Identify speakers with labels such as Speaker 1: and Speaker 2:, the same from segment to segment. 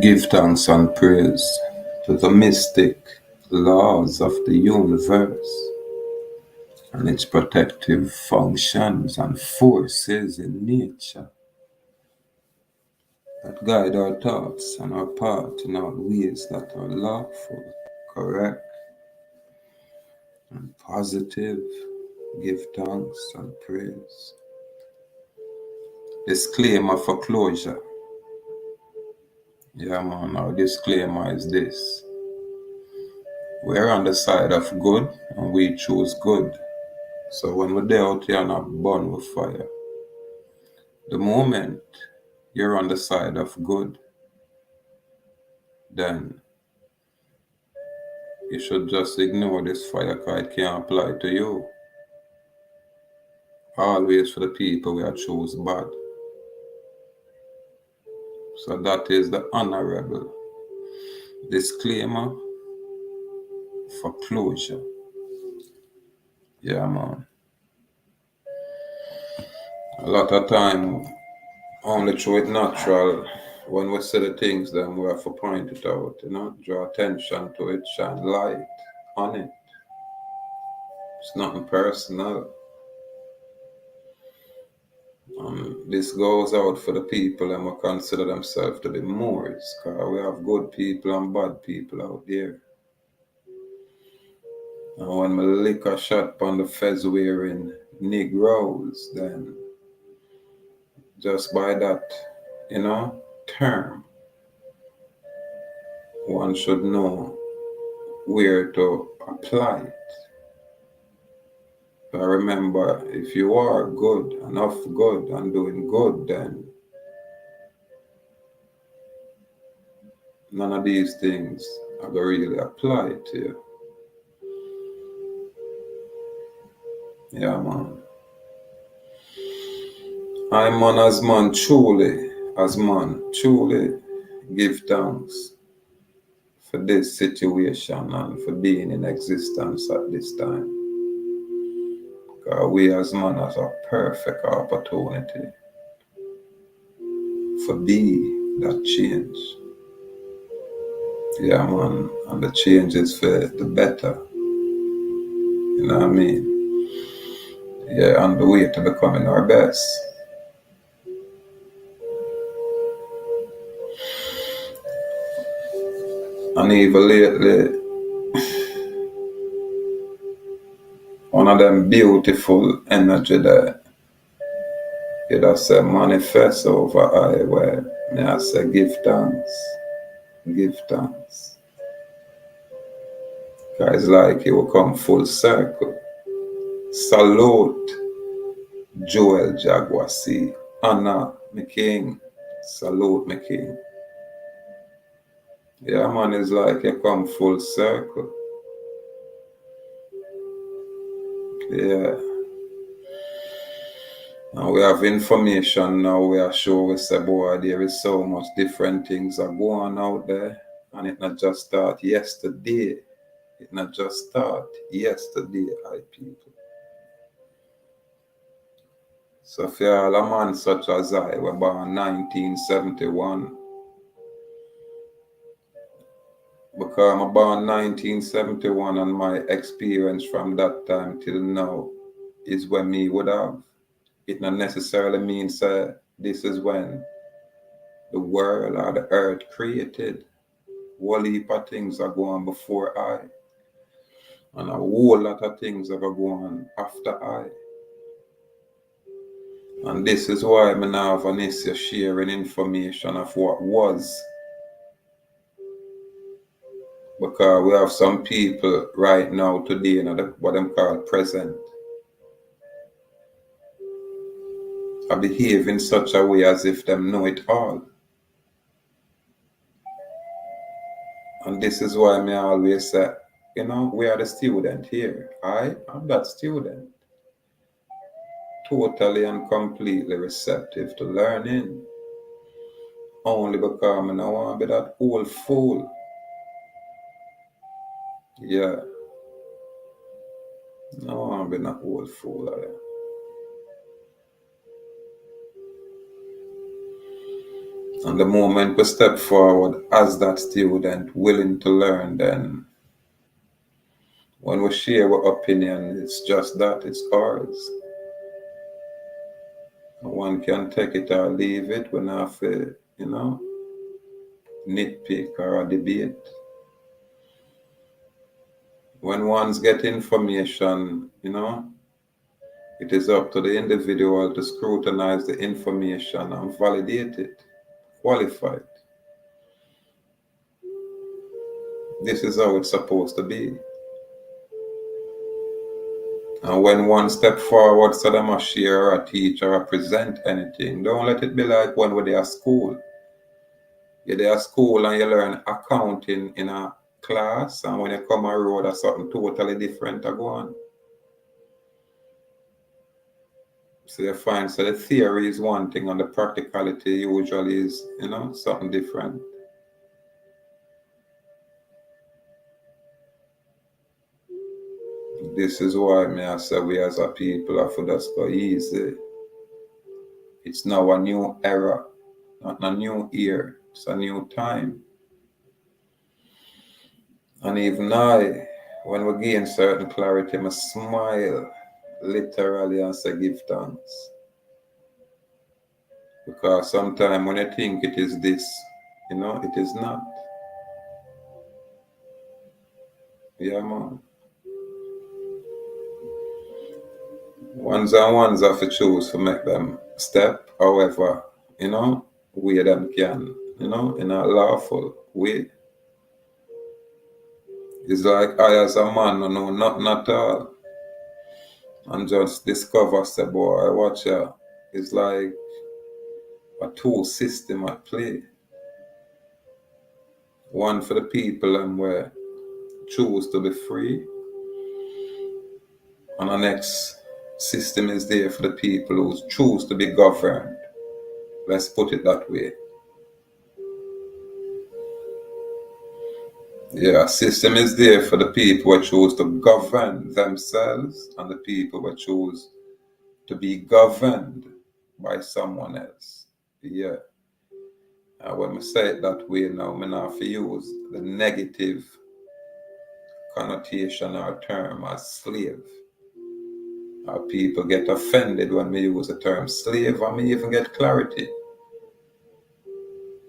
Speaker 1: Give thanks and praise to the mystic laws of the universe and its protective functions and forces in nature that guide our thoughts and our path in all ways that are lawful, correct, and positive. Give thanks and praise. Disclaimer for closure. Yeah, man, our disclaimer is this. We're on the side of good and we choose good. So when we're there out here and are burn with fire, the moment you're on the side of good, then you should just ignore this fire because it can't apply to you. Always for the people we are choose bad. So that is the honorable disclaimer for closure. Yeah, man. A lot of time, only through it natural, when we see the things, then we have to point it out, draw attention to it, shine light on it. It's nothing personal. This goes out for the people and will consider themselves to be Moors, because we have good people and bad people out there. And when we lick a shot on the fez wearing Negroes, then just by that, term, one should know where to apply it. But remember, if you are good, enough good, and doing good, then none of these things are going to really apply to you. Yeah, man. I'm on as man truly give thanks for this situation and for being in existence at this time. Because we as man has a perfect opportunity for be that change. Yeah, man, and the change is for the better. You know what I mean? Yeah, on the way to becoming our best. And even lately, one of them beautiful energy that it has say manifest over I where me I say give thanks. Give thanks. Because it's like it will come full circle. Salute Joel Jaguasi. Anna, my king. Salute, my king. Yeah, man, it's like you come full circle. Yeah. And we have information now. We are sure we say, boy, there is so much different things are going out there. And it not just start yesterday. It not just start yesterday, I people. So for all a man such as I, were born 1971. Because I'm born 1971 and my experience from that time till now is when me would have. It not necessarily means this is when the world or the earth created. Whole heap of things are going before I. And a whole lot of things are going after I. And this is why I now have an issue sharing information of what was. Because we have some people right now today, what them call present, are behave in such a way as if them know it all. And this is why I always say, we are the student here. I am that student. Totally and completely receptive to learning. Only because I don't want to be that old fool. Yeah. I don't want to be that old fool. And the moment we step forward as that student willing to learn, then when we share our opinion, it's just that, it's ours. One can take it or leave it. We not have to, nitpick or debate. When one's get information, it is up to the individual to scrutinize the information and validate it, qualify it. This is how it's supposed to be. And when one step forward, so them a share or teach or present anything, don't let it be like when we're at school. You're there at school and you learn accounting in a class, and when you come on road, that's something totally different to go on. So you find, so the theory is one thing and the practicality usually is, something different. This is why I say we as a people have to just go easy. It's now a new era, not a new year. It's a new time. And even I, when we gain certain clarity, I smile literally and say give thanks. Because sometimes when I think it is this, it is not. Yeah, man. Ones and ones have to choose to make them step, however, we them can, in a lawful way. It's like I as a man, know nothing at all. And just discover, say, boy, watch ya. It's like a two system at play. One for the people and where choose to be free. And the next system is there for the people who choose to be governed. Let's put it that way. Yeah, system is there for the people who choose to govern themselves and the people who choose to be governed by someone else. Yeah. And when we say it that way now, we not have to use the negative connotation or term as slave. Our people get offended when we use the term slave, and we even get clarity.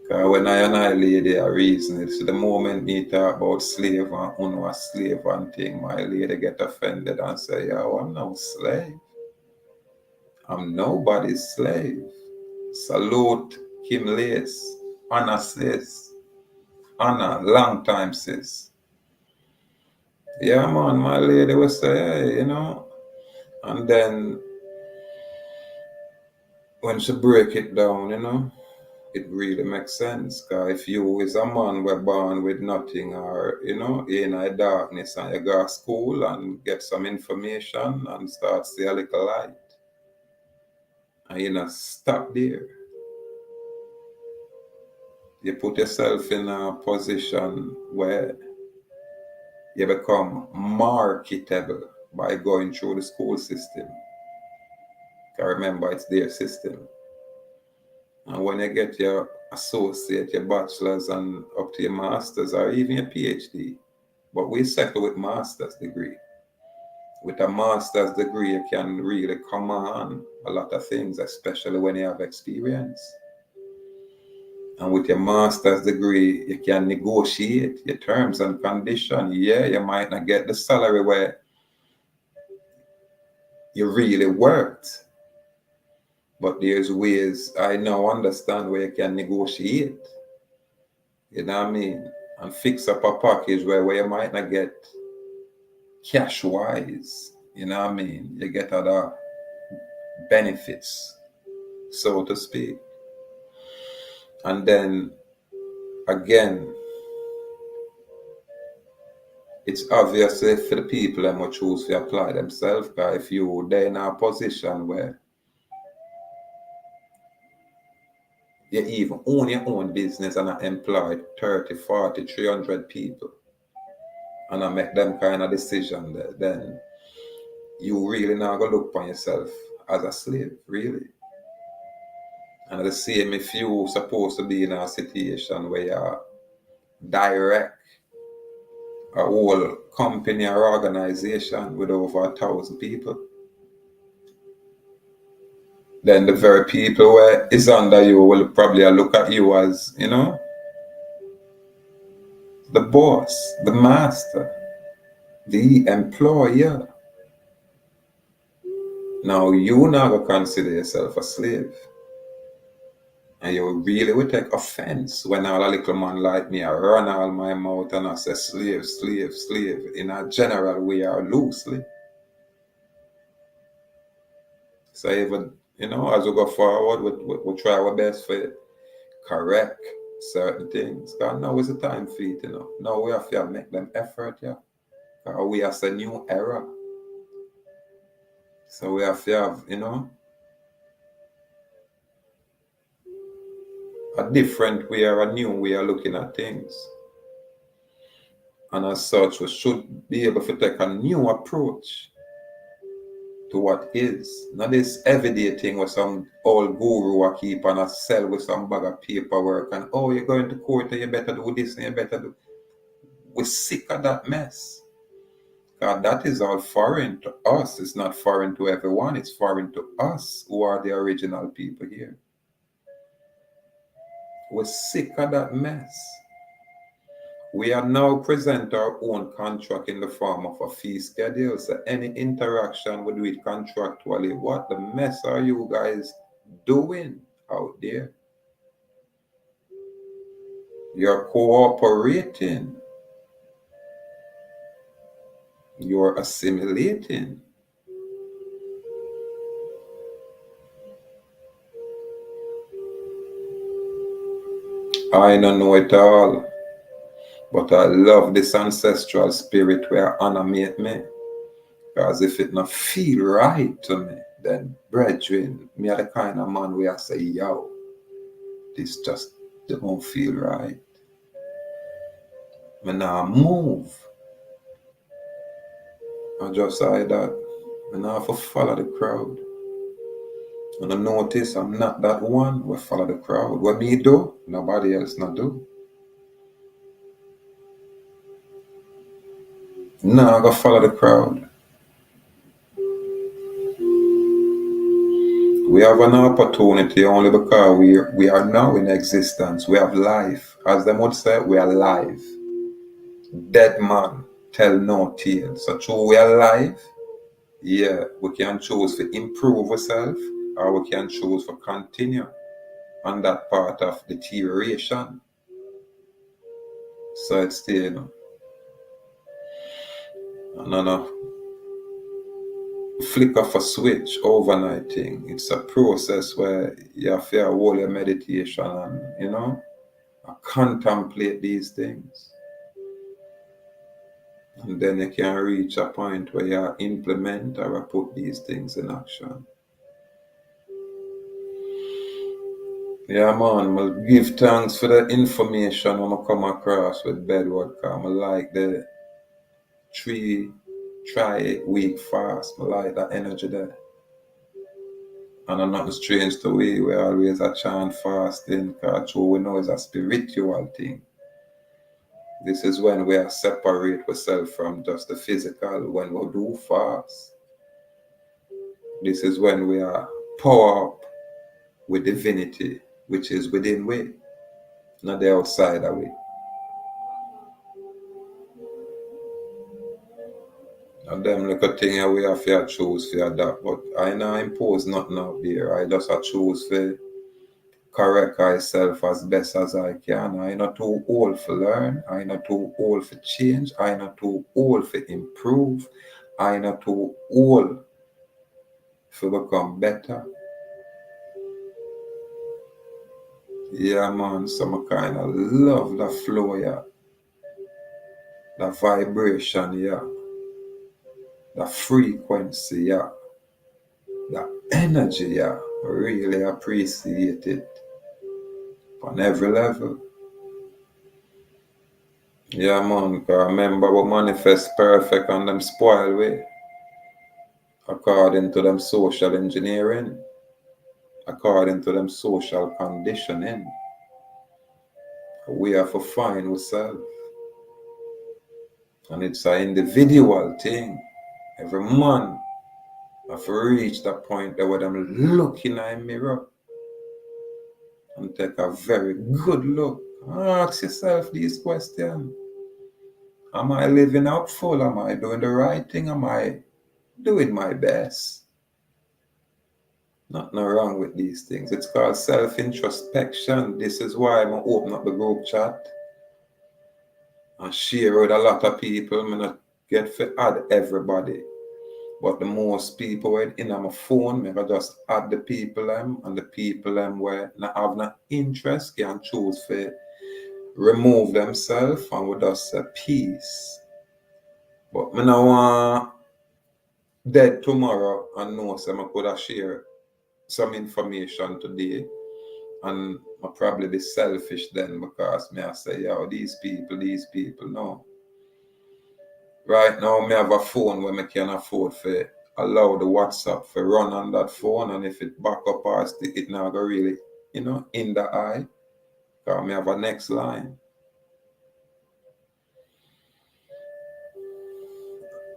Speaker 1: Because when I lady a reason, it's the moment me talk about slave and uno a slave and thing, my lady get offended and say, yo, I'm no slave. I'm nobody's slave. Salute Kim Lace. Anna sis. Anna, long time sis. Yeah, man, my lady will say, hey, and then when she break it down, it really makes sense. Because if you is a man were born with nothing or, in a darkness and you go to school and get some information and start see a little light, and stop there. You put yourself in a position where you become marketable by going through the school system. Because remember, it's their system. And when you get your associate, your bachelor's, and up to your master's, or even your PhD, but we settle with master's degree. With a master's degree, you can really command a lot of things, especially when you have experience. And with your master's degree, you can negotiate your terms and conditions. Yeah, you might not get the salary where you really worked, but there's ways I now understand where you can negotiate. You know what I mean? And fix up a package where you might not get cash wise. You know what I mean? You get other benefits, so to speak. And then again, it's obviously for the people that will choose to apply themselves. Because if they're in a position where you even own your own business and I employ 30, 40, 300 people and I make them kind of decision there, then you really not going to look upon yourself as a slave, really. And the same if you supposed to be in a situation where you direct a whole company or organization with over 1,000 people, then the very people where is under you will probably look at you as, the boss, the master, the employer. Now you now go consider yourself a slave. And you really will take offense when all a little man like me I run all my mouth and I say slave, slave, slave in a general way or loosely. So even, as we go forward, we try our best for correct certain things. Because now is the time for it, Now we have to make them effort, yeah. Because we are a new era. So we have to have, a different way or a new way of looking at things. And as such, we should be able to take a new approach to what is. Not this everyday thing where some old guru will keep on a sell with some bag of paperwork and, oh, you're going to court and you better do this and you better do. We're sick of that mess. God, that is all foreign to us. It's not foreign to everyone. It's foreign to us who are the original people here. We're sick of that mess. We are now present our own contract in the form of a fee schedule. So any interaction we do it contractually. What the mess are you guys doing out there? You're cooperating. You're assimilating. I don't know it all, but I love this ancestral spirit where animate me. Because if it not feel right to me, then brethren, me are the kind of man where I say, yo, this just don't feel right. Me now move. I just say that. Me now have to follow the crowd. And I notice I'm not that one who follow the crowd. What me do, nobody else not do. Now I go follow the crowd. We have an opportunity only because we are now in existence. We have life. As them would say, we are alive. Dead man tell no tale. So true we are alive, yeah, we can choose to improve ourselves or we can choose to continue on that part of deterioration. So it's still, no flick of a switch overnight thing. It's a process where you have to hold your meditation and contemplate these things. And then you can reach a point where you implement or put these things in action. Yeah, man, I'll give thanks for the information I'm come across with Bedward. I like the 3 try-week fast. I like that energy there. And I'm not strange to we always a chant fasting because we know it's a spiritual thing. This is when we are separate ourselves from just the physical, when we do fast. This is when we are power up with divinity, which is within we, not the outside of we. And them little thing we have to choose for that, but I not impose nothing out there. I just choose to correct myself as best as I can. I not too old for learn. I not too old for change. I not too old for improve. I not too old for become better. Yeah, man. So I kind of love the flow, yeah. The vibration, yeah. The frequency, yeah. The energy, yeah. Really appreciate it on every level. Yeah, man. 'Cause remember, we manifest perfect and them spoil way according to them social engineering. according to them social conditioning. We have to find ourselves. And it's an individual thing. Every man have to reach that point there where them look in a mirror and take a very good look. Ask yourself these questions. Am I living up full? Am I doing the right thing? Am I doing my best? Nothing wrong with these things. It's called self-introspection. This is why I'm open up the group chat and share with a lot of people. I'm not get to add everybody. But the most people were in on my phone, I just add the people them, and the people them where not have no interest can choose to remove themselves and we just say peace. But I don't want dead tomorrow and know so I could have share some information today and I probably be selfish then because I say, yo, these people, no. Right now, I have a phone where I can afford to allow the WhatsApp to run on that phone, and if it back up or stick, it now go really, in the eye. Because I have a next line.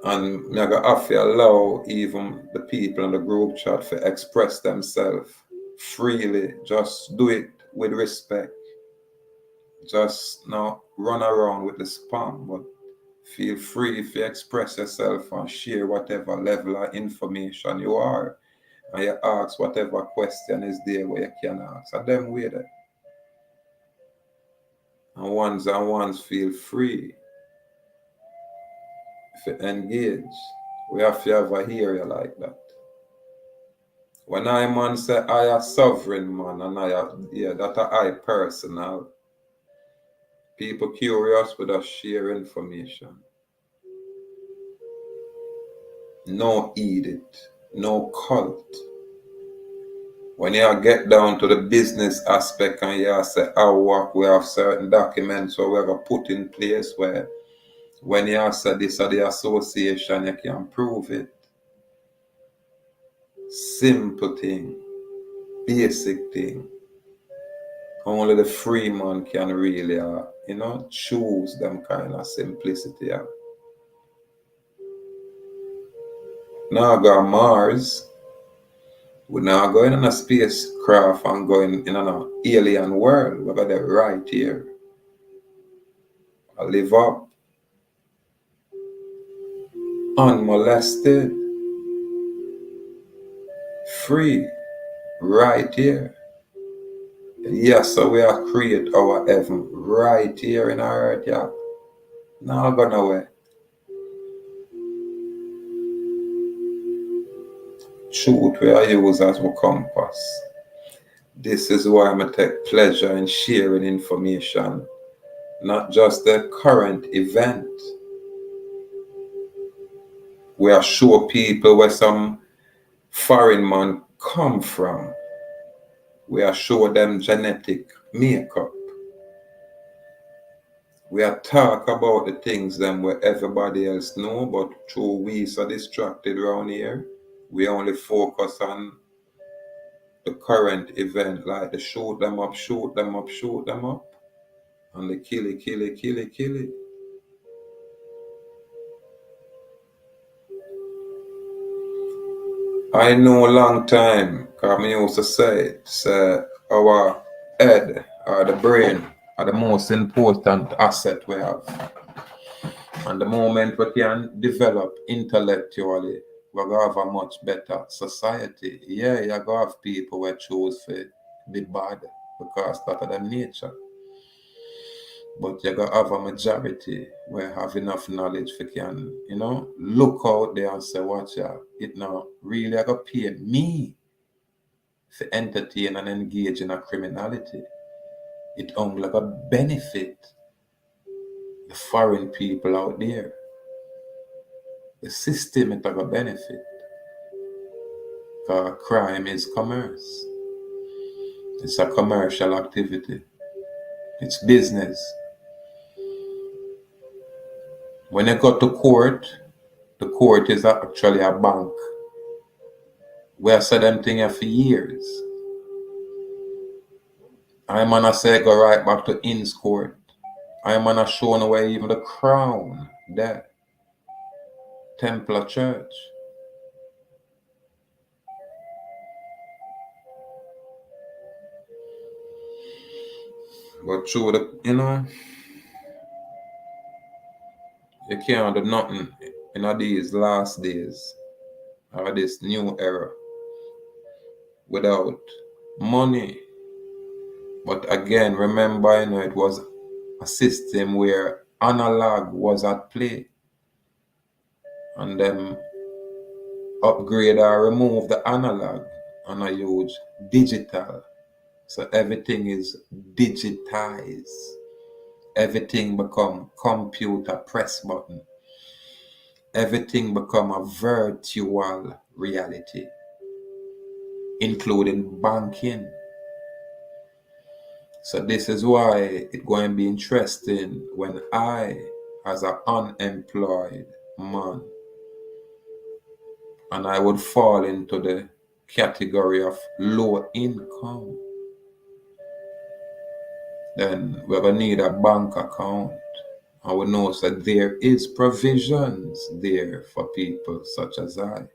Speaker 1: And I have to allow even the people in the group chat to express themselves freely. Just do it with respect. Just not run around with the spam, but feel free if you express yourself and share whatever level of information you are. And you ask whatever question is there where you can ask. And them way there. And ones feel free. If you engage, we have to have a area like that. When I man say I a sovereign man and that I personal. People curious with us share information. No edict, no cult. When you get down to the business aspect and you say ahuuahkhuu, we have certain documents or we have put in place where when you say this or the association, you can prove it. Simple thing, basic thing. Only the free man can really, choose them kind of simplicity. Now go Mars. We're now going on a spacecraft and going in an alien world. We're going to right here. I live up unmolested, free, right here. Yes, so we are create our heaven right here in our earth, yeah. Now go nowhere. Truth we are use as my compass. This is why I take pleasure in sharing information, not just the current event. We are show people where some foreign man come from. We are show them genetic makeup. We are talk about the things them where everybody else know, but through we so distracted around here, we only focus on the current event, like the shoot them up, and the kill it. I know a long time, because I used to say our head or the brain are the most important asset we have. And the moment we can develop intellectually, we're going to have a much better society. Yeah, you're going to have people who choose to be bad because that's their nature. But you're going to have a majority where have enough knowledge for can, look out there and say, watch out, it now really going to pay me to entertain and engage in a criminality. It only going to benefit the foreign people out there. The system is going to benefit. Because crime is commerce. It's a commercial activity. It's business. When you go to court, the court is actually a bank. We have said them things for years. I'm gonna say go right back to Inns Court. I'm gonna show no way even the crown there. Templar Church. But through the, you can't do nothing in these last days or this new era without money. But again, remember, it was a system where analog was at play, and them upgrade or remove the analog and I use digital. So everything is digitized. Everything become computer press button. Everything become a virtual reality, including banking. So this is why it's going to be interesting when I, as an unemployed man, and I would fall into the category of low income, then we're going to need a bank account. And we know that there is provisions there for people such as I.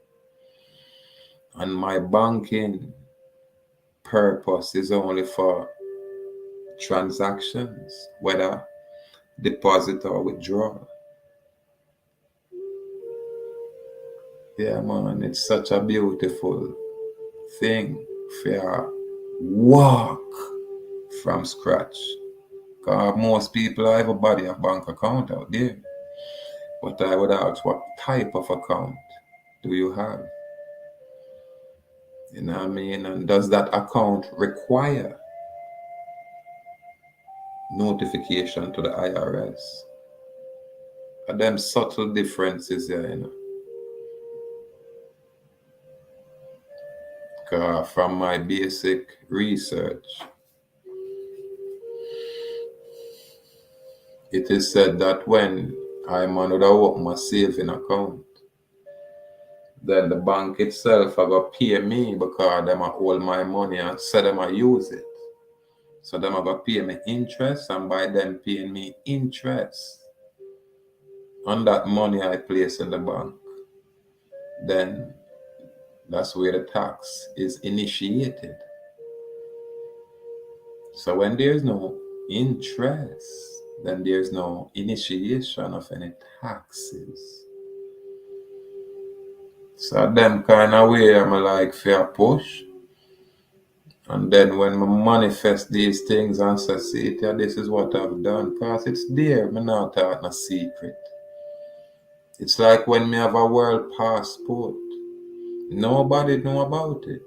Speaker 1: And my banking purpose is only for transactions, whether deposit or withdrawal. Yeah, man, it's such a beautiful thing for walk from scratch. Because most people, everybody have bank account out there. But I would ask, what type of account do you have? You know what I mean? And does that account require notification to the IRS? Are them subtle differences there, Because from my basic research, it is said that when I'm on the open my saving account, then the bank itself are going to pay me because them hold my money and say them I use it. So them are going to pay me interest, and by them paying me interest on that money I place in the bank, then that's where the tax is initiated. So when there's no interest, then there's no initiation of any taxes. So them kind of way I'm like fair push. And then when I manifest these things and say, see, this is what I've done, because it's there, I'm not talking a secret. It's like when me have a world passport. Nobody know about it,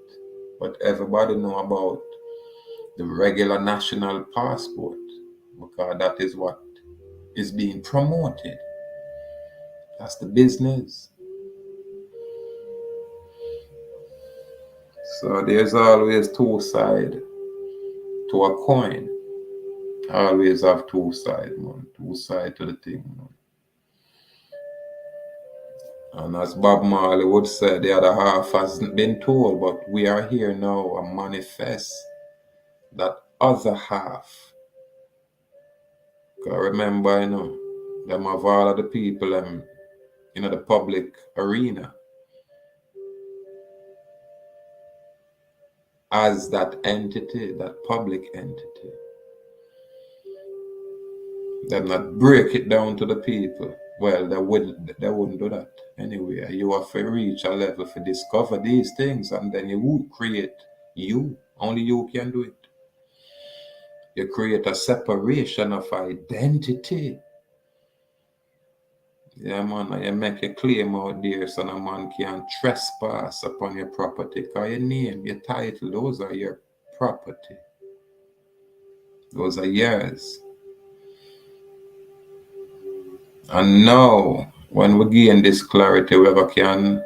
Speaker 1: but everybody know about the regular national passport, because that is what is being promoted. That's the business. So there's always two sides to a coin. Always have two sides, man. Two sides to the thing, man. And as Bob Marley would say, the other half has been told, but we are here now and manifest that other half. Because remember, them have all of the people in the public arena as that entity, that public entity. Them not break it down to the people. Well, they wouldn't do that anyway. You have to reach a level to discover these things, and then you will create you. Only you can do it. You create a separation of identity. Yeah, man, and you make a claim out there so no man can trespass upon your property. Because your name, your title, those are your property. Those are yours. And now, when we gain this clarity, we can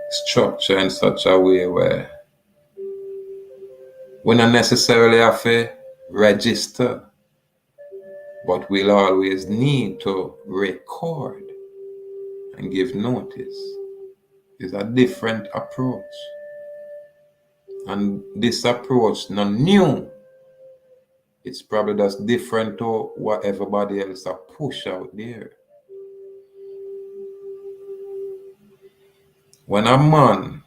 Speaker 1: structure in such a way where we don't necessarily have to register, but we'll always need to record and give notice. It's a different approach. And this approach not new, It's probably just different to what everybody else are push out there. When a man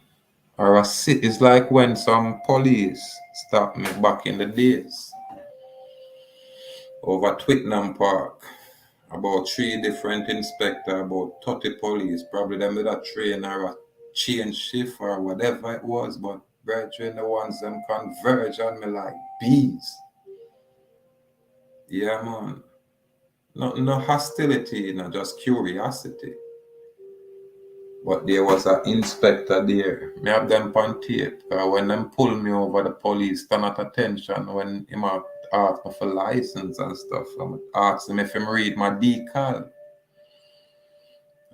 Speaker 1: or a city, it's like when some police stopped me back in the days over Twickenham Park. About 3 different inspector, about 30 police, probably them with a train or a change shift or whatever it was, but brethren, the ones them converge on me like bees. Yeah, man. No hostility, just curiosity. But there was an inspector there. Me have them on tape. When them pull me over, the police stand at attention when him ask me for license and stuff. I'm ask him if him read my decal.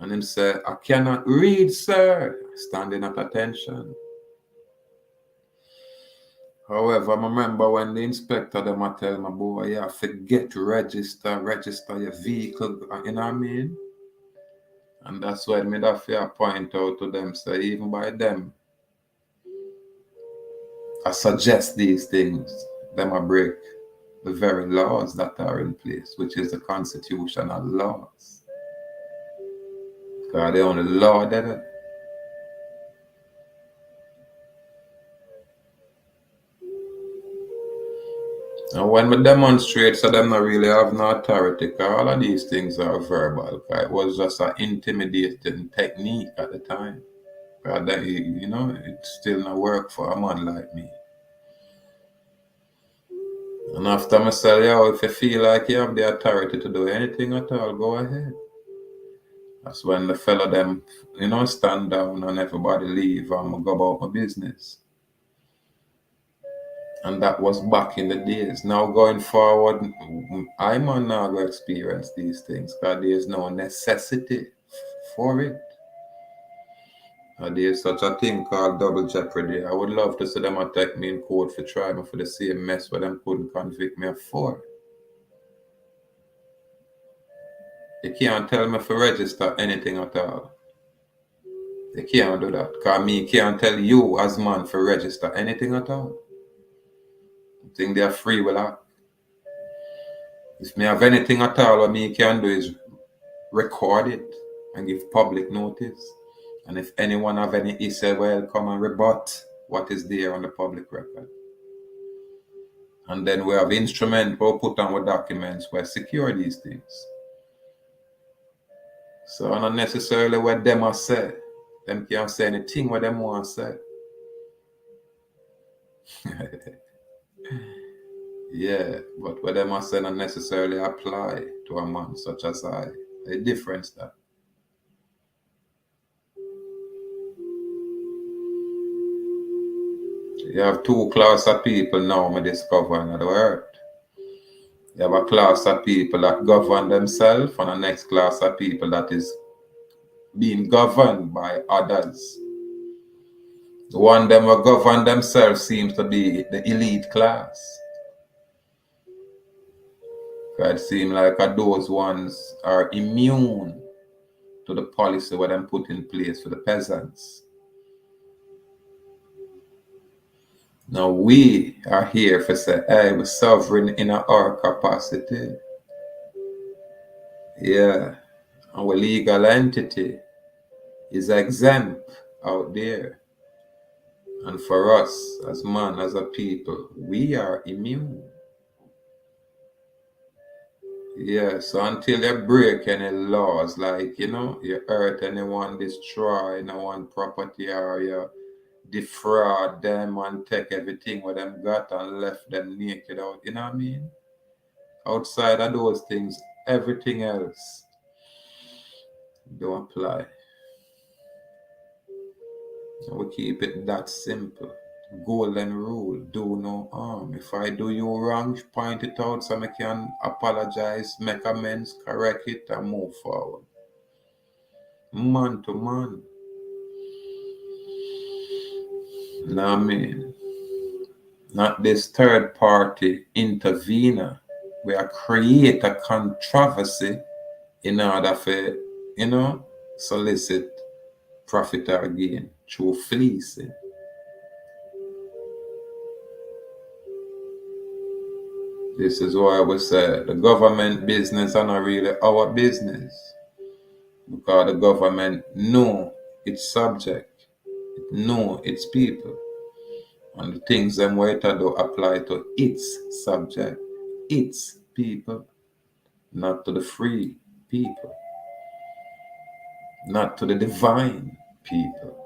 Speaker 1: And him say, I cannot read, sir. Standing at attention. However, I remember when the inspector them I tell my boy, yeah, forget to register your vehicle, you know what I mean? And that's why me that fear point out to them, say even by them, I suggest these things, them I break the very laws that are in place, which is the constitutional laws. Because the only law that and when we demonstrate, so them not really have no authority, because all of these things are verbal. It was just an intimidating technique at the time. Because it still not work for a man like me. And after I say, yo, if you feel like you have the authority to do anything at all, go ahead. That's when the fella them, stand down and everybody leave and go about my business. And that was back in the days. Now going forward, I'm not going to experience these things because there's no necessity for it. There's such a thing called double jeopardy. I would love to see them attack me in court for trying me for the same mess where them couldn't convict me for. You can't tell me to register anything at all. You can't do that. Because me can't tell you as man to register anything at all. I think they're free will act. If me have anything at all, what me can do is record it and give public notice. And if anyone have any issue, well, come and rebut what is there on the public record. And then we have instrument we'll put on with documents where secure these things. So not necessarily what them are said. Them can't say anything what them want to say. Yeah, but what them are say not necessarily apply to a man such as I. A difference that. You have 2 class of people now me discover in the earth. You have a class of people that govern themselves and a next class of people that is being governed by others. The one them who govern themselves seems to be the elite class. It seems like those ones are immune to the policy what them put in place for the peasants. Now we are here for say, hey, we're sovereign in our capacity. Yeah. Our legal entity is exempt out there. And for us, as man, as a people, we are immune. Yeah, so until you break any laws, like, you hurt anyone, destroy anyone property, or you defraud them and take everything what them got and left them naked out, you know what I mean? Outside of those things, everything else don't apply. We keep it that simple. Golden rule, do no harm. If I do you wrong, point it out so I can apologize, make amends, correct it, and move forward. Man to man. Now I mean, not this third party intervener. We are create a controversy in order for, solicit profit or gain through fleecing. This is why we say the government business are not really our business. Because the government know its subject, it know its people. And the things them way to do apply to its subject, its people, not to the free people, not to the divine people.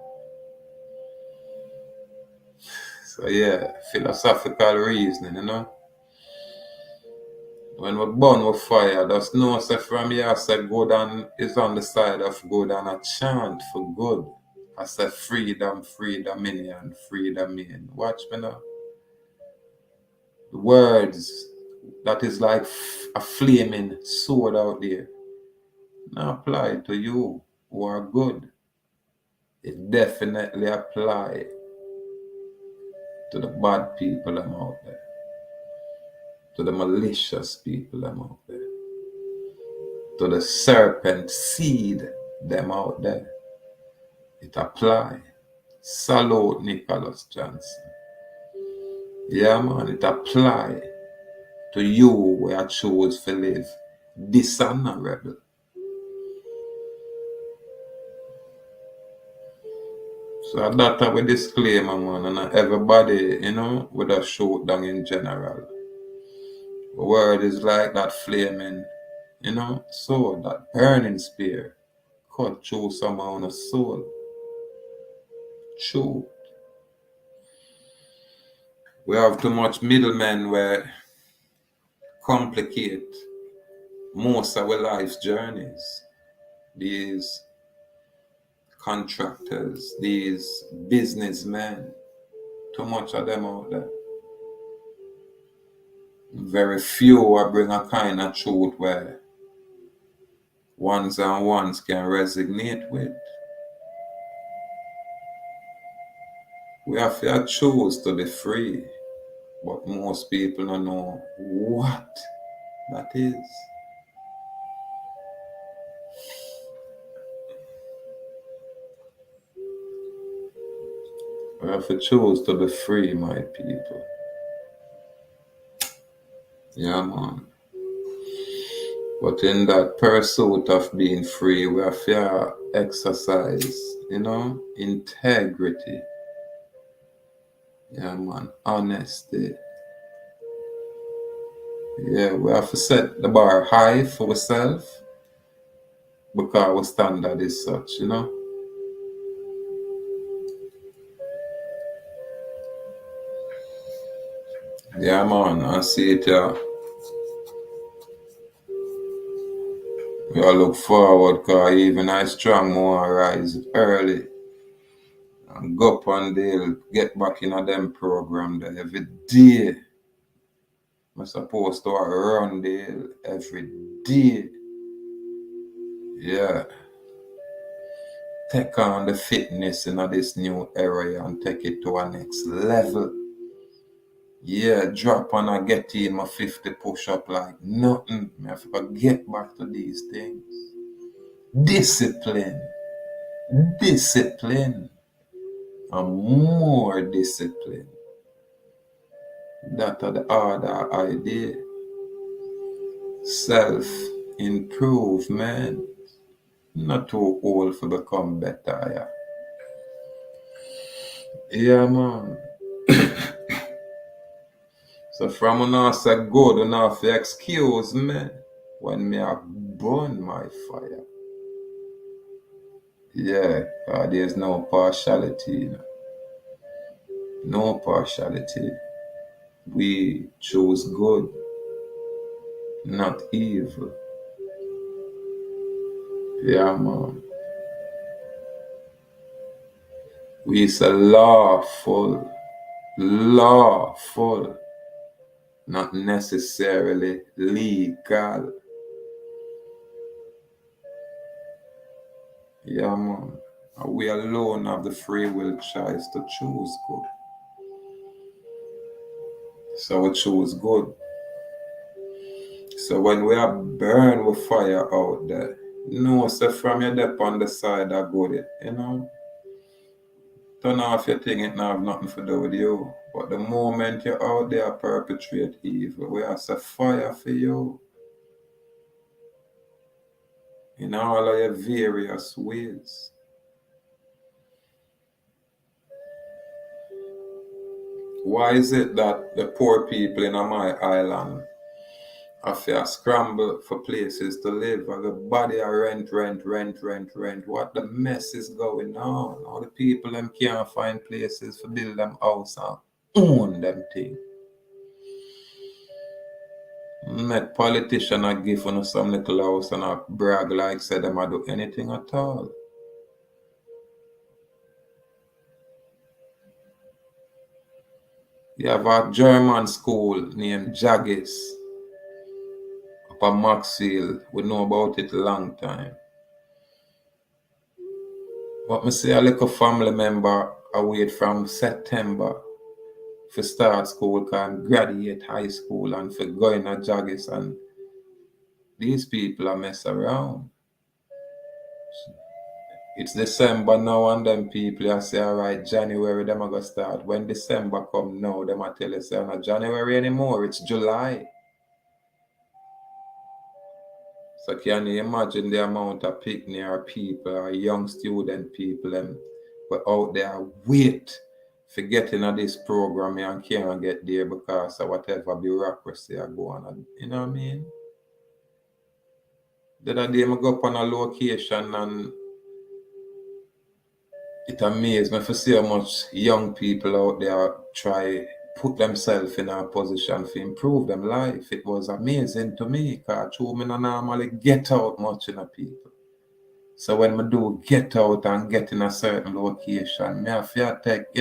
Speaker 1: So yeah, philosophical reasoning. When we burn with fire, there's no say from here say good and is on the side of good and a chant for good. I say freedom, freedom in and freedom in. Watch me now. The words that is like a flaming sword out there. Now apply to you who are good. It definitely apply to the bad people them out there. To the malicious people them out there. To the serpent seed them out there. It apply. Salute Nicholas Johnson. Yeah man, it apply to you where I chose to live dishonorable. So that's our disclaimer, man, and everybody, with a shoot down in general. The word is like that flaming, sword, that burning spear, cut through someone's soul. True. We have too much middlemen where complicate most of our life's journeys. These contractors, these businessmen, too much of them out there. Very few are bring a kind of truth where ones and ones can resonate with. We have to choose to be free, but most people don't know what that is. We have to choose to be free, my people. Yeah, man. But in that pursuit of being free, we have to exercise, integrity. Yeah, man. Honesty. Yeah, we have to set the bar high for ourselves because our standard is such. Yeah, man. I see it, yeah. We all look forward because even I strong more rise early and go up and they'll get back in a them program there every day. I'm supposed to run there every day. Yeah. Take on the fitness in this new area and take it to a next level. Yeah, drop on and get in my 50 push-up like nothing. I have to get back to these things. Discipline. Discipline. And more discipline. That are the other idea. Self-improvement. Not too old to become better, yeah. Yeah, man. So from now say good enough to excuse me when me have burn my fire. Yeah, there's no partiality. No partiality. We choose good, not evil. Yeah, man. We say lawful, not necessarily legal. Yeah, man. We alone have the free will choice to choose good. So we choose good. So when we are burned with fire out there, no, so from your dep on the side of good, Turn off your thing, it now have nothing to do with you. But the moment you're out there perpetrate evil, we have a fire for you in all of your various ways. Why is it that the poor people in my island have to scramble for places to live? Everybody are rent. What the mess is going on? All the people them can't find places to build them house and own them thing. Met politician a give on some little house and a brag like say them a do anything at all. You have a German school named Jaggis up at Maxfield. We know about it a long time. But me say a little family member await from September for start school, can graduate high school and for going to Jaggis, and these people are mess around. It's December now and them people are say, alright, January them are gonna start. When December come now, them are tell you say not January anymore, it's July. So can you imagine the amount of picnic or people or young student people them were out there wait for getting at this program and can't get there because of whatever bureaucracy are going on. You know what I mean? The other day I go up on a location and it amazed me to see how much young people out there try put themselves in a position to improve them life. It was amazing to me because I don't normally get out much in a people. So when I do get out and get in a certain location, I have to take,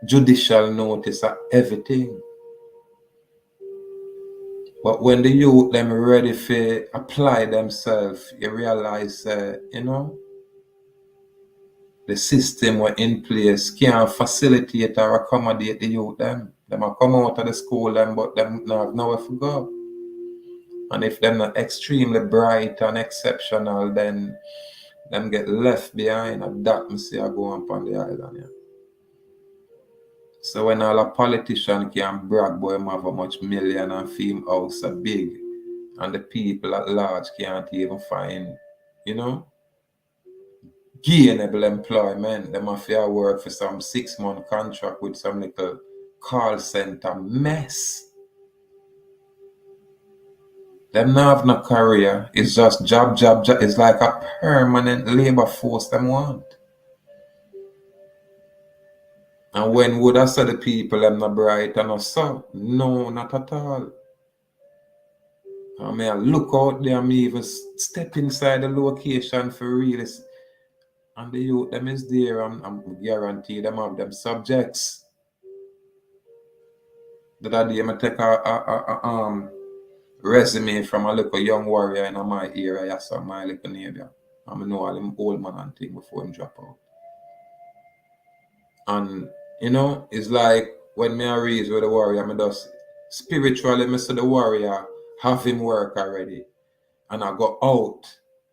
Speaker 1: judicial notice of everything. But when the youth them ready to apply themselves, you realize, the system were in place can't facilitate or accommodate the youth them. Them a come out of the school them, but them not have nowhere to go. And if them not extremely bright and exceptional, then them get left behind. And that me see I go on the island. Yeah. So when all a politician can brag boy him have a much million and fame house are big, and the people at large can't even find, gainable employment. Them have to work for some 6-month contract with some little call center mess. Them not have no career. It's just job. It's like a permanent labor force them want. And when would I say the people them not bright and not so? No, not at all. I mean, I look out there, I even step inside the location for real. And the youth them is there, I'm guarantee them have them subjects. The other day I take a resume from a little young warrior in my area, so my little neighbor. I know all them old man and thing before him drop out. And it's like when me I raise with the warrior, I just spiritually me see the warrior have him work already. And I go out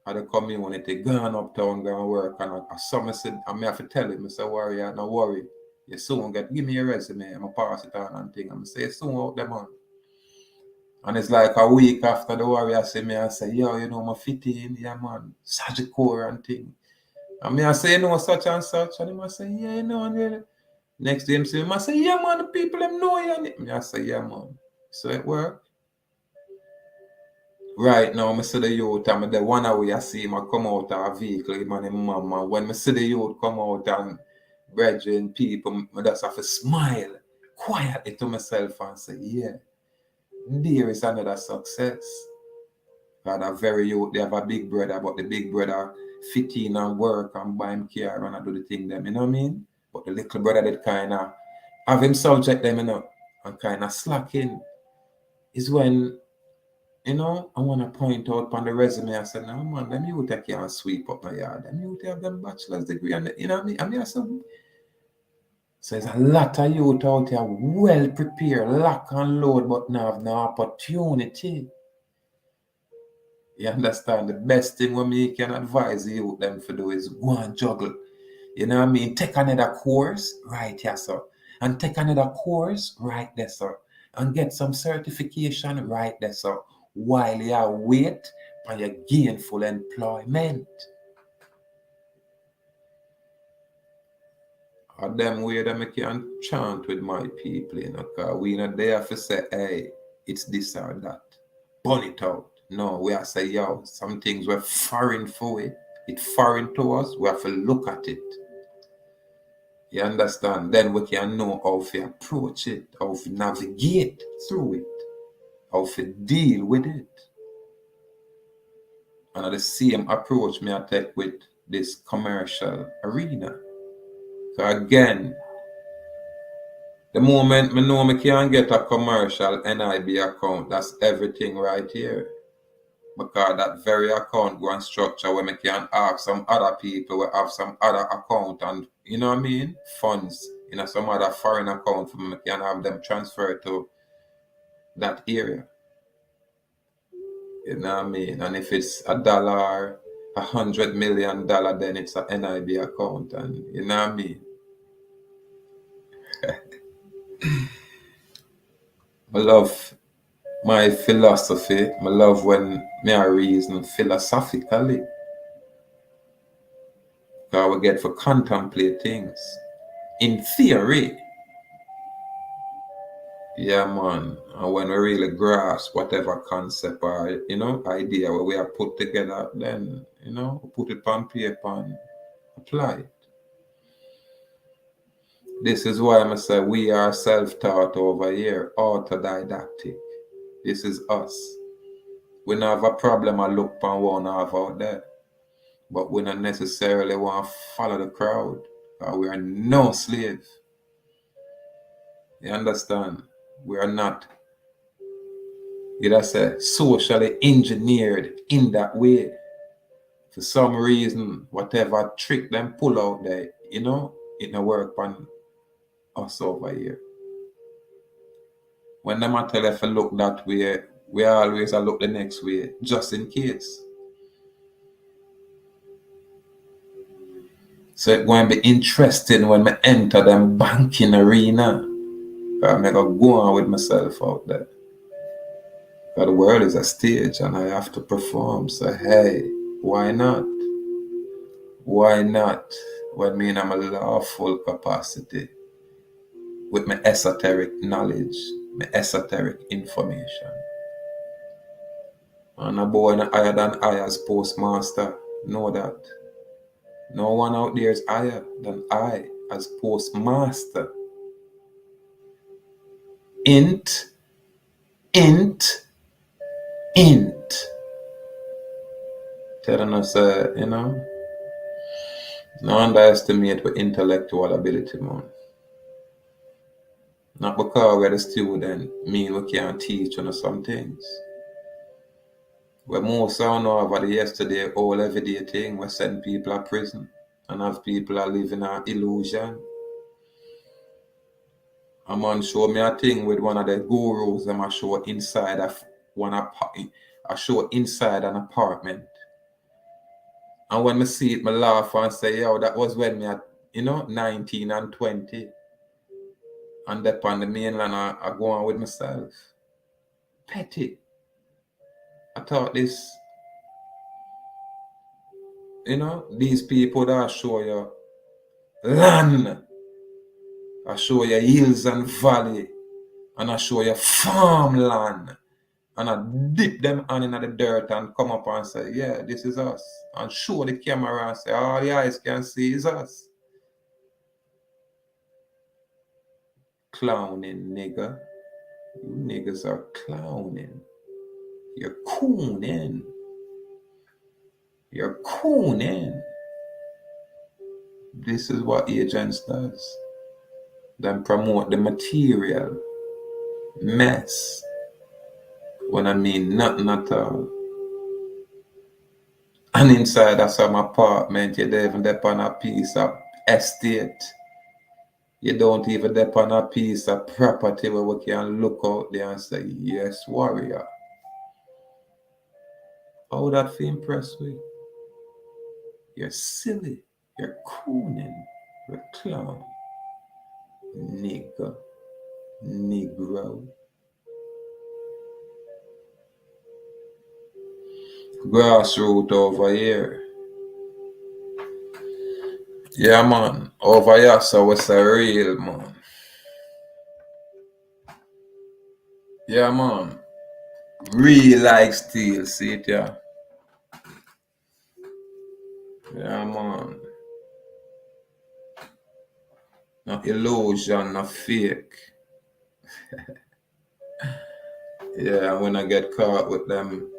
Speaker 1: at the community, gone uptown, go and work, and I said, I have to tell him, Mr. Warrior, no worry. You soon give me your resume, I'm pass it on and thing. I'm say soon out the man. And it's like a week after the warrior see me and say, yo, my fit in, yeah man, Sergeant Core and thing. And me I say, such and such, and him I say, yeah, and next day him say, I say, yeah man, the people them know you. And me I say, yeah man. So it work. Right now, I see the youth and the one away I see him come out of a vehicle, him and his mama. When I see the youth come out and brethren, people, I just have to smile quietly to myself and say, yeah, there is another success. God, a very youth, they have a big brother, but the big brother fit in and work and buy him care and do the thing them, you know what I mean? But the little brother that kind of have him subject them, and kind of slacking is when I want to point out on the resume. I said, no, man, them youth can't sweep up my yard. Them youth have them bachelor's degree. And you know what I mean? I said, so there's a lot of youth out here well prepared, lock and load, but now have no opportunity. You understand? The best thing what me can advise the youth them to do is go and juggle. You know what I mean? Take another course, right here, sir. And take another course, right there, sir. And get some certification, right there, sir. While you wait for your gainful employment. Or them way that I can chant with my people, you know, because we not there to say, hey, it's this or that. Burn it out. No, we are say, yo, some things we're foreign for it. It's foreign to us. We have to look at it. You understand? Then we can know how to approach it, how to navigate through it, how to deal with it. And the same approach me I take with this commercial arena. So again, the moment me know me can get a commercial NIB account, that's everything right here. Because that very account go and structure where me can ask some other people who have some other account and, you know what I mean, funds in some other foreign account for me can have them transferred to that area. You know what I mean? And if it's $1, $100 million, then it's a NIB account, and you know what I mean? I love my philosophy. I love when me I reason philosophically. Because we get to contemplate things. In theory, yeah, man. And when we really grasp whatever concept or, you know, idea where we are put together, then, you know, we put it on paper and apply it. This is why I say we are self-taught over here, autodidactic. This is us. We don't have a problem I look upon one half out there. But we don't necessarily want to follow the crowd. We are no slave. You understand? We are not, you know, say, socially engineered in that way. For some reason, whatever trick them pull out there, you know, it don't work on us over here. When them tell us to look that way, we always look the next way, just in case. So it's going to be interesting when I enter them banking arena. I'm going to go on with myself out there. Because the world is a stage and I have to perform. So hey, why not? Why not? When me I'm a lawful capacity with my esoteric knowledge, my esoteric information. And a boy higher than I as postmaster. Know that. No one out there is higher than I as postmaster. Int. Telling us, you know, no underestimate with intellectual ability, man. Not because we're the student, mean we can't teach on some things. We most of know over the yesterday, all everyday thing, we send people to prison and have people living an illusion. A man show me a thing with one of the gurus, them I show inside of I show inside an apartment. And when I see it, I laugh and say, yo, that was when me at, you know, 19 and 20. And up on the mainland, I go on with myself. Petty. I thought this, you know, these people that show you land, I show you hills and valley, and I show you farmland, and I dip them on in the dirt and come up and say, yeah, this is us. And show the camera and say, all the eyes can see is us. Clowning, nigga. You niggas are clowning. You're cooning. You're cooning. This is what agents does. Then promote the material mess. When I mean nothing at all. And inside of some apartment, you don't even depend on a piece of estate. You don't even depend on a piece of property where we can look out there and say, yes, warrior. How would that feel impressed with? You're silly. You're cooning. You're clown. Nigga. Negro. Grassroot over here. Yeah, man. Over here, so it's a real, man. Yeah, man. Real like steel, see it, yeah. Yeah, man. No illusion, no fake. Yeah, when I get caught with them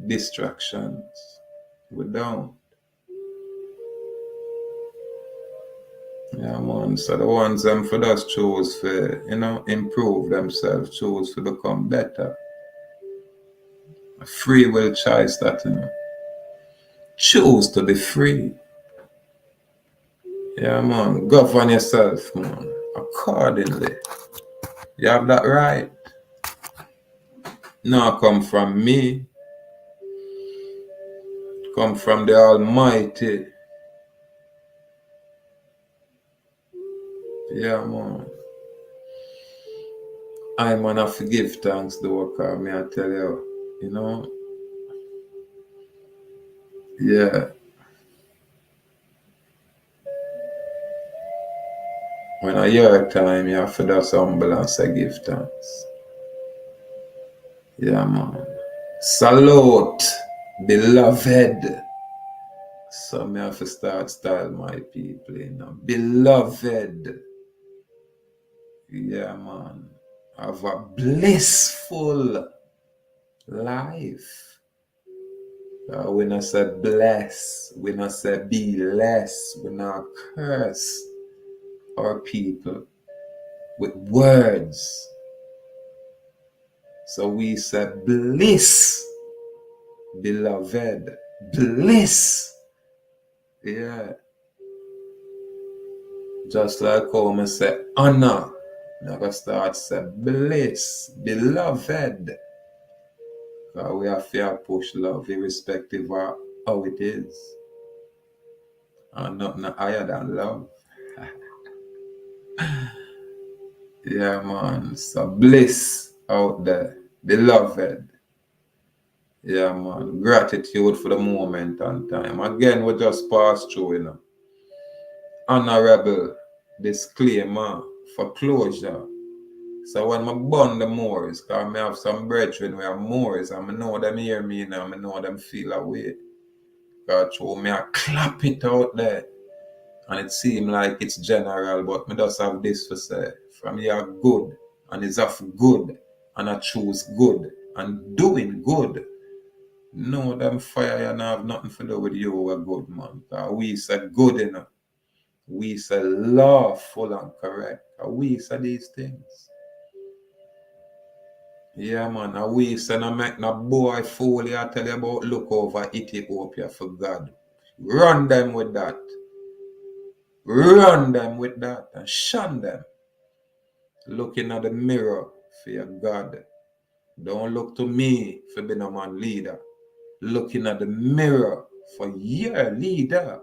Speaker 1: distractions, we don't. Yeah, man. So the ones them for us choose for, improve themselves, choose to become better. A free will choice that. Choose to be free. Yeah, man. Govern yourself, man. Accordingly. You have that right. Now come from me. Come from the Almighty. Yeah, man. I man have to give thanks though, because me I tell you, yeah. When I hear time, you have to just humble and say give thanks. Yeah, man. Salute, beloved. So me have to start style my people. Beloved. Yeah, man. Have a blissful life. We not say bless. We not say be less. We not curse our people with words. So we say bliss, beloved. Bliss. Yeah. Just like how I say honor. Now I start say bliss, beloved. Because we have to push love irrespective of how it is. And nothing higher than love. Yeah, man. So bliss out there, beloved. Yeah, man. Gratitude for the moment and time. Again, we just pass through, Honorable disclaimer for closure. So when I burn the Moors, because I have some brethren who are Moors, and I know them hear me now, I know them feel away. God show me I clap it out there. And it seems like it's general, but me just have this to say. From here good, and it's of good, and I choose good, and doing good. No, them fire and have nothing to do with you, we're good, man. We say good enough. We say lawful and correct. We say these things. Yeah, man. We say no make no boy fool you. I tell you about look over Ethiopia for God. Run them with that. Run them with that and shun them. Looking at the mirror for your God. Don't look to me for being a man leader. Looking at the mirror for your leader.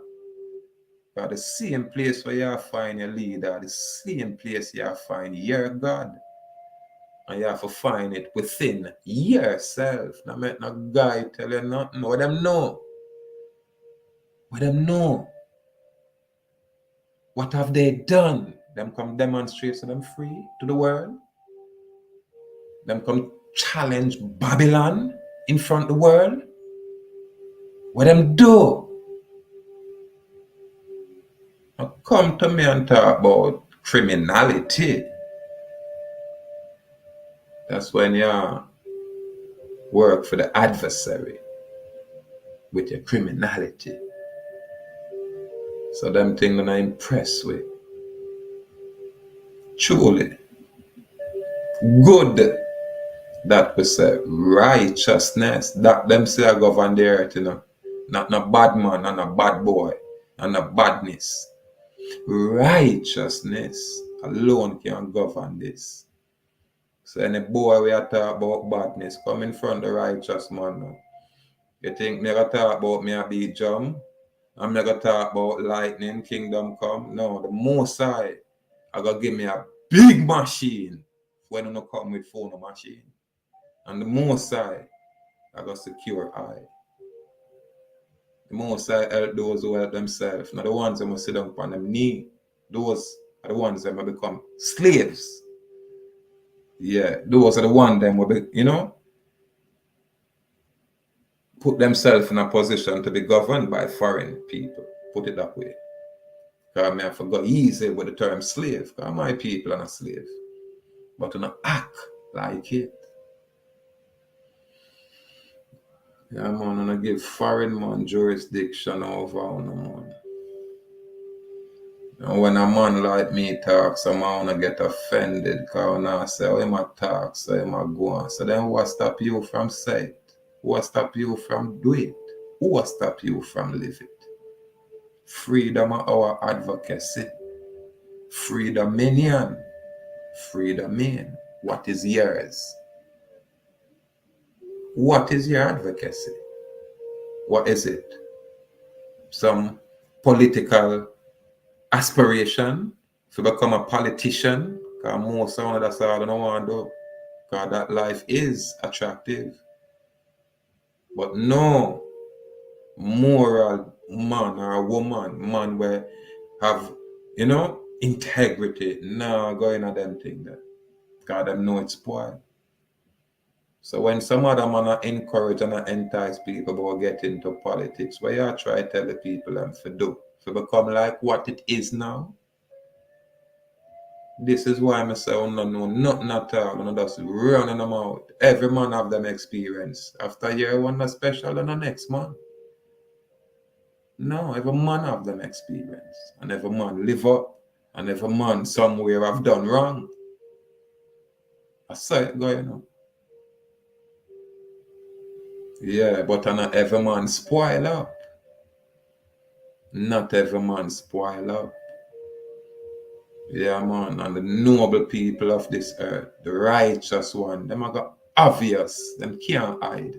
Speaker 1: Because the same place where you find your leader, the same place you find your God. And you have to find it within yourself. Now make no guy tell you nothing. What them know? What them know? What have they done? Them come demonstrate so them free to the world. Them come challenge Babylon in front of the world. What them do? Now come to me and talk about criminality. That's when you work for the adversary with your criminality. So them things that I'm impressed with. Truly. Good that we say righteousness. That them say I govern the earth, Not no bad man and a bad boy and a badness. Righteousness alone can govern this. So any boy we are talk about badness come in front of the righteous man now. You think never talk about me a be jump? I'm not gonna talk about lightning, kingdom come. No, the Most High I gonna give me a big machine when I come with phone machine. And the Most High I gonna secure I. The Most High help those who help themselves. Not the ones that must sit down on them knee. Those are the ones that will become slaves. Yeah, those are the ones that will be, put themselves in a position to be governed by foreign people. Put it that way. Because I forgot easy with the term slave. Because my people are not slave. But not act like it. Yeah, man, and I give foreign man jurisdiction over on them, man. And when a man like me talks, some man wanna get offended because I say, oh, him a talk, so him a go on. So then what stop you from say it? What stop you from do it? What stop you from live it? Freedom of our advocacy. Freedom minion. Freedom in. What is yours? What is your advocacy? What is it? Some political aspiration to become a politician? Because most of that's all I don't want to do. Because that life is attractive. But no moral man or woman, man where have, integrity, no going at them thing there. Because them know it's spoiled. So when some other man encourage and entice people about get into politics, what you try to tell the people them to do? To become like what it is now? This is why I say I don't know nothing at all and I just running them out. Every man have them experience. After year one is special than the next man. No, every man have them experience. And every man live up. And every man somewhere have done wrong. I saw it going on. Yeah, but not every man spoil up. Not every man spoil up. Yeah, man. And the noble people of this earth, the righteous one, them are got obvious. Them can't hide.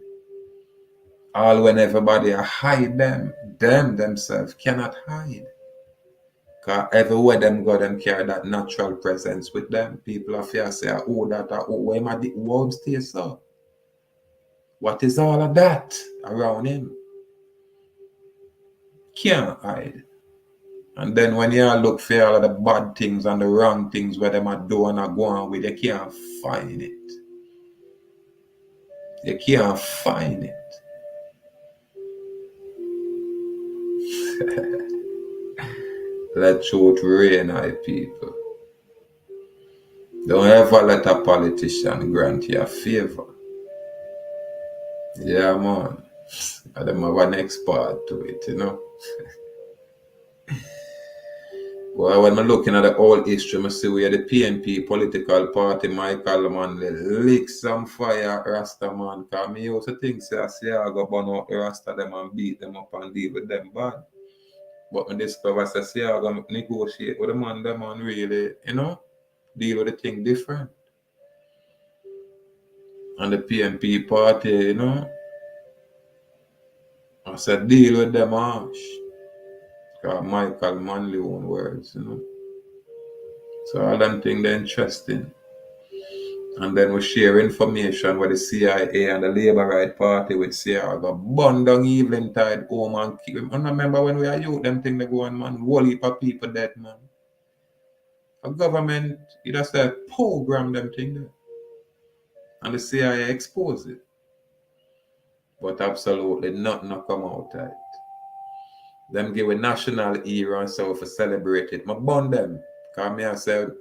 Speaker 1: All when everybody hide them themselves cannot hide. Because everywhere them go, them carry that natural presence with them. People are fear say, oh, that, oh, where my world stay so? What is all of that around him? Can't hide. And then when you look for all of the bad things and the wrong things where them are doing or going with, you can't find it. You can't find it. Let truth reign, I people. Don't ever let a politician grant you a favor. Yeah, man. And them have an expert to it, Well, when I'm looking at the old history, I see where the PNP political party, Michael Manley, lick some fire Rasta man. Because me used to think, say, I see I go burn out the Rasta them and beat them up and deal with them bad. But I discover, say, I go negotiate with the man really, deal with the thing different. And the PNP party, I said, deal with them harsh. Because Michael Manley own words, So all them things they're interesting. And then we share information with the CIA and the Labour Right Party with CIA go burn down Eventide home and keep them. I remember when we are youth, them thing they go on, man, whole heap of people dead, man. A government, it just program them thing there. And the CIA expose it. But absolutely nothing come out of it. Them give a national hero and so for celebrate it. I burn them. Because me I said,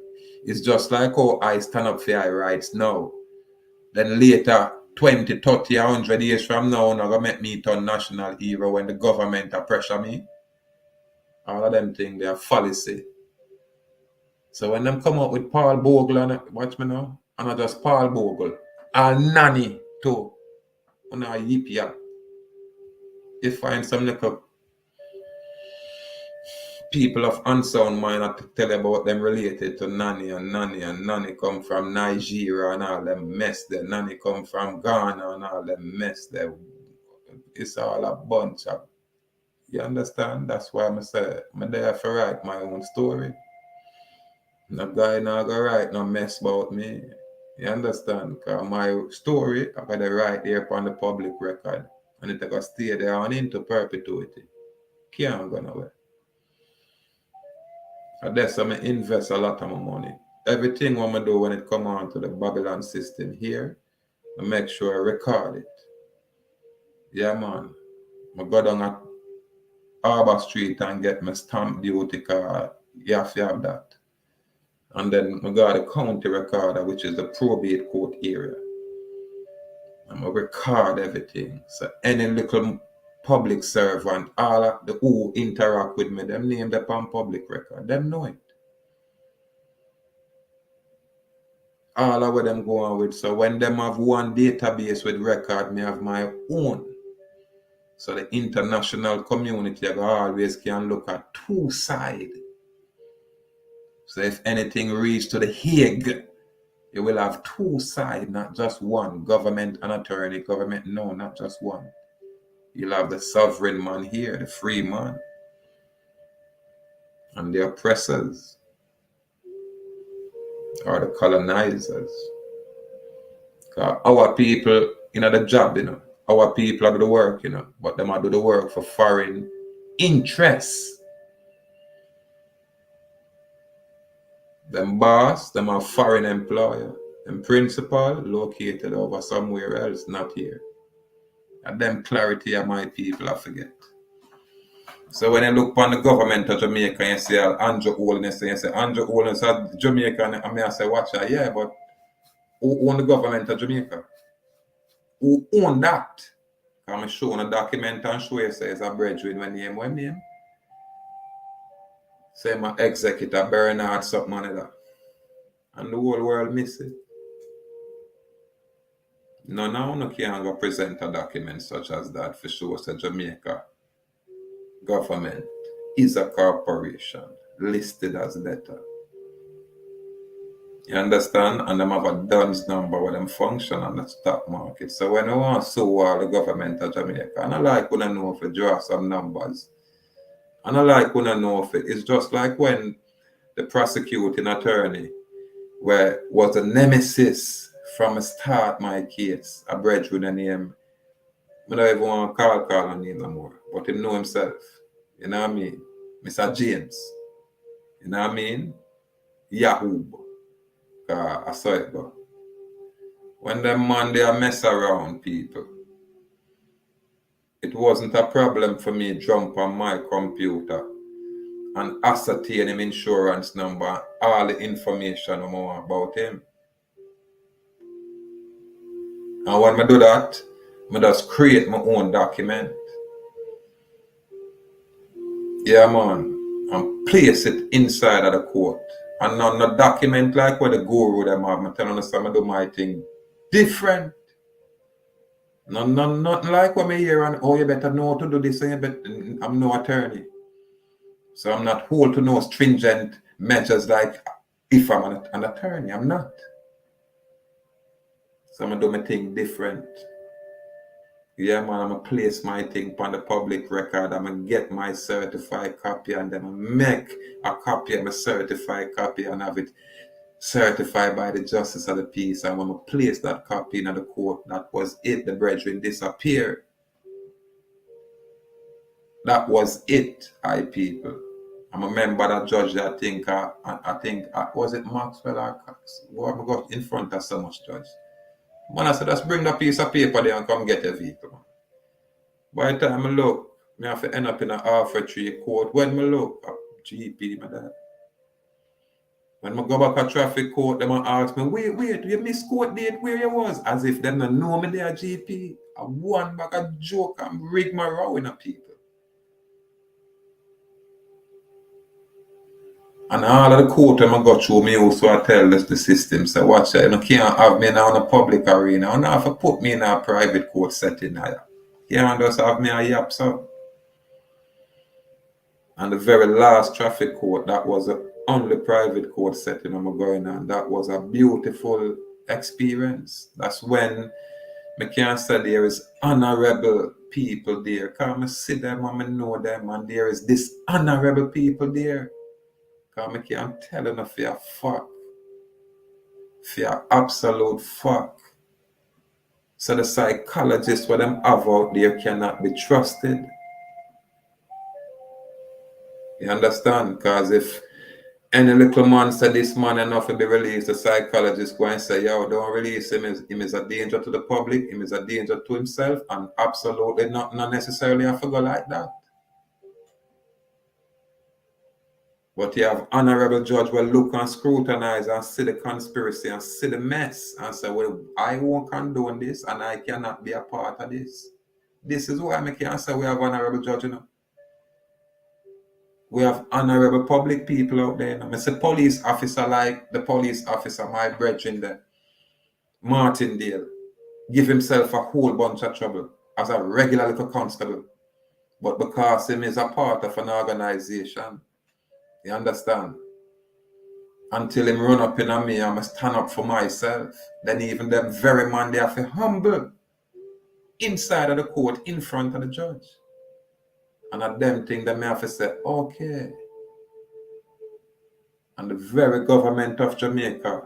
Speaker 1: it's just like how I stand up for our rights now. Then later, 20, 30, 100 years from now, I'm going to make me turn national hero when the government pressure me. All of them things, they are fallacy. So when them come up with Paul Bogle, watch me now, and not just Paul Bogle, and Nanny too, and a yippee. You find some little people of unsound mind to tell about them related to Nanny and Nanny come from Nigeria and all them mess there. Nanny come from Ghana and all them mess there. It's all a bunch of You understand? That's why I say I'm there for write my own story. No guy not gonna write no mess about me. You understand? Because my story I gotta write there on the public record. And it gotta stay there on into perpetuity. Can't go nowhere. And that's why I invest a lot of my money. Everything what I do when it come on to the Babylon system here, I make sure I record it. Yeah man. I go down at Arbor Street and get my stamp duty card. You have to have that. And then I got a county recorder, which is the probate court area. And I record everything. So any little public servant, all of the who interact with me, them name them on public record. Them know it. All of what them go on with. So when them have one database with record, me have my own. So the international community always can look at two sides. So if anything reach to the Hague, you will have two sides, not just one. Government and attorney. Government, no, not just one. You'll have the sovereign man here, the free man, and the oppressors, or the colonizers. Our people, the job, our people do the work, but them do the work for foreign interests. Them boss, them are foreign employer. Them principal located over somewhere else, not here. And them clarity of my people I forget. So when you look upon the government of Jamaica and you say Andrew Holness, and you say Andrew Holness at Jamaica, and I say watch that, yeah, but who own the government of Jamaica? Who own that? I'm showing a document and show you say it's a brethren when name. Say my executor Bernard something like that. And the whole world miss it. No can't go present a document such as that for sure. So Jamaica government is a corporation listed as debtor. You understand? And them have a DUNS number where them function on the stock market. So when we want to sue all the government of Jamaica, and I like when I know if you draw some numbers. And I like when I know if it's just like when the prosecuting attorney was a nemesis from the start my case, a brethren and him. I don't even want to call on him no more. But he know himself. You know what I mean? Mr. James. You know what I mean? Yahoo. I saw it go. When them man they mess around people, it wasn't a problem for me to jump on my computer and ascertain him insurance number, all the information about him. And when I do that, I just create my own document. Yeah, man. And place it inside of the court. And on the document like where the guru them have, I'm telling you, I do my thing different. Nothing like when I hear and you better know to do this and I'm no attorney. So I'm not hold to no stringent measures like if I'm an attorney. I'm not. So I'm going to do my thing different. Yeah, man, I'm going to place my thing on the public record. I'm going to get my certified copy and then make a copy of my certified copy and have it certified by the justice of the peace. And when I place that copy in the court, that was it. The brethren disappeared. That was it, people. I'm a member that judge that I think was it Maxwell or Cox? Boy, I got in front of so much judge. Man, I said, just bring that piece of paper there and come get your vehicle, man. By the time I look, I have to end up in an arbitrary court. When I look, GP, my dad. When I go back to traffic court, they ask me, wait, you miss court date where you was? As if they don't know me there, GP. I won back a joke and rig my row in a people. And all of the court when I got through me also I tell this the system, so watch it, you can't have me now in a public arena. You don't have to put me in a private court setting now. You can't just have me a yap so. And the very last traffic court, that was the only private court setting I'm going on. That was a beautiful experience. That's when I can't say there is honorable people there. Because I see them and I know them, and there is dishonorable people there. Because I can't tell them for a fact. For a absolute fact. So the psychologists what them have out there cannot be trusted. You understand? Because if any little man said this man enough to be released, the psychologist go and say, yo, don't release him. Him is a danger to the public, him is a danger to himself, and absolutely not necessarily have to go like that. But you have honorable judge will look and scrutinize and see the conspiracy and see the mess and say, well, I won't condone this and I cannot be a part of this. This is why I can say we have honorable judge, you know. We have honorable public people out there. You know? I say police officer like the police officer, my brethren there, Martindale, give himself a whole bunch of trouble as a regular little constable. But because him is a part of an organization, you understand? Until him run up in on me, I must stand up for myself. Then even them very man, they have to humble inside of the court, in front of the judge. And at them thing, they may have to say, okay. And the very government of Jamaica,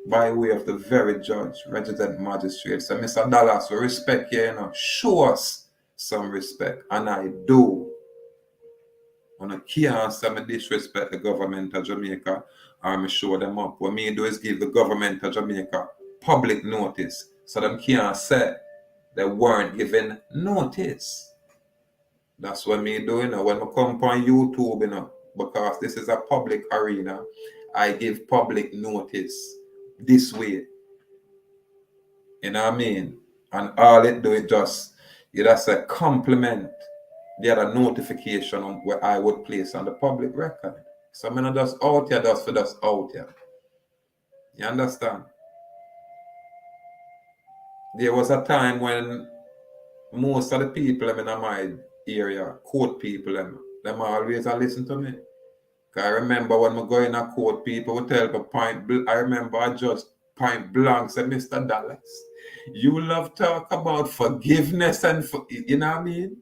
Speaker 1: by way of the very judge, resident magistrate, say, Mr. Dallas, we respect you, you know. Show us some respect. And I do. And I can't say I disrespect the government of Jamaica or I show them up. What me do is give the government of Jamaica public notice. So them can't say they weren't given notice. That's what me do, you know. When I come on YouTube, you know, because this is a public arena, I give public notice this way. You know what I mean? And all it do is just, you just say compliment the other notification on where I would place on the public record. So I'm not just out here, just for just out here. You understand? There was a time when most of the people in my area, court people, them always listen to me. I remember when I go in a court, people would tell me I remember a judge point blank said, Mr. Dallas, you love talk about forgiveness and you know what I mean?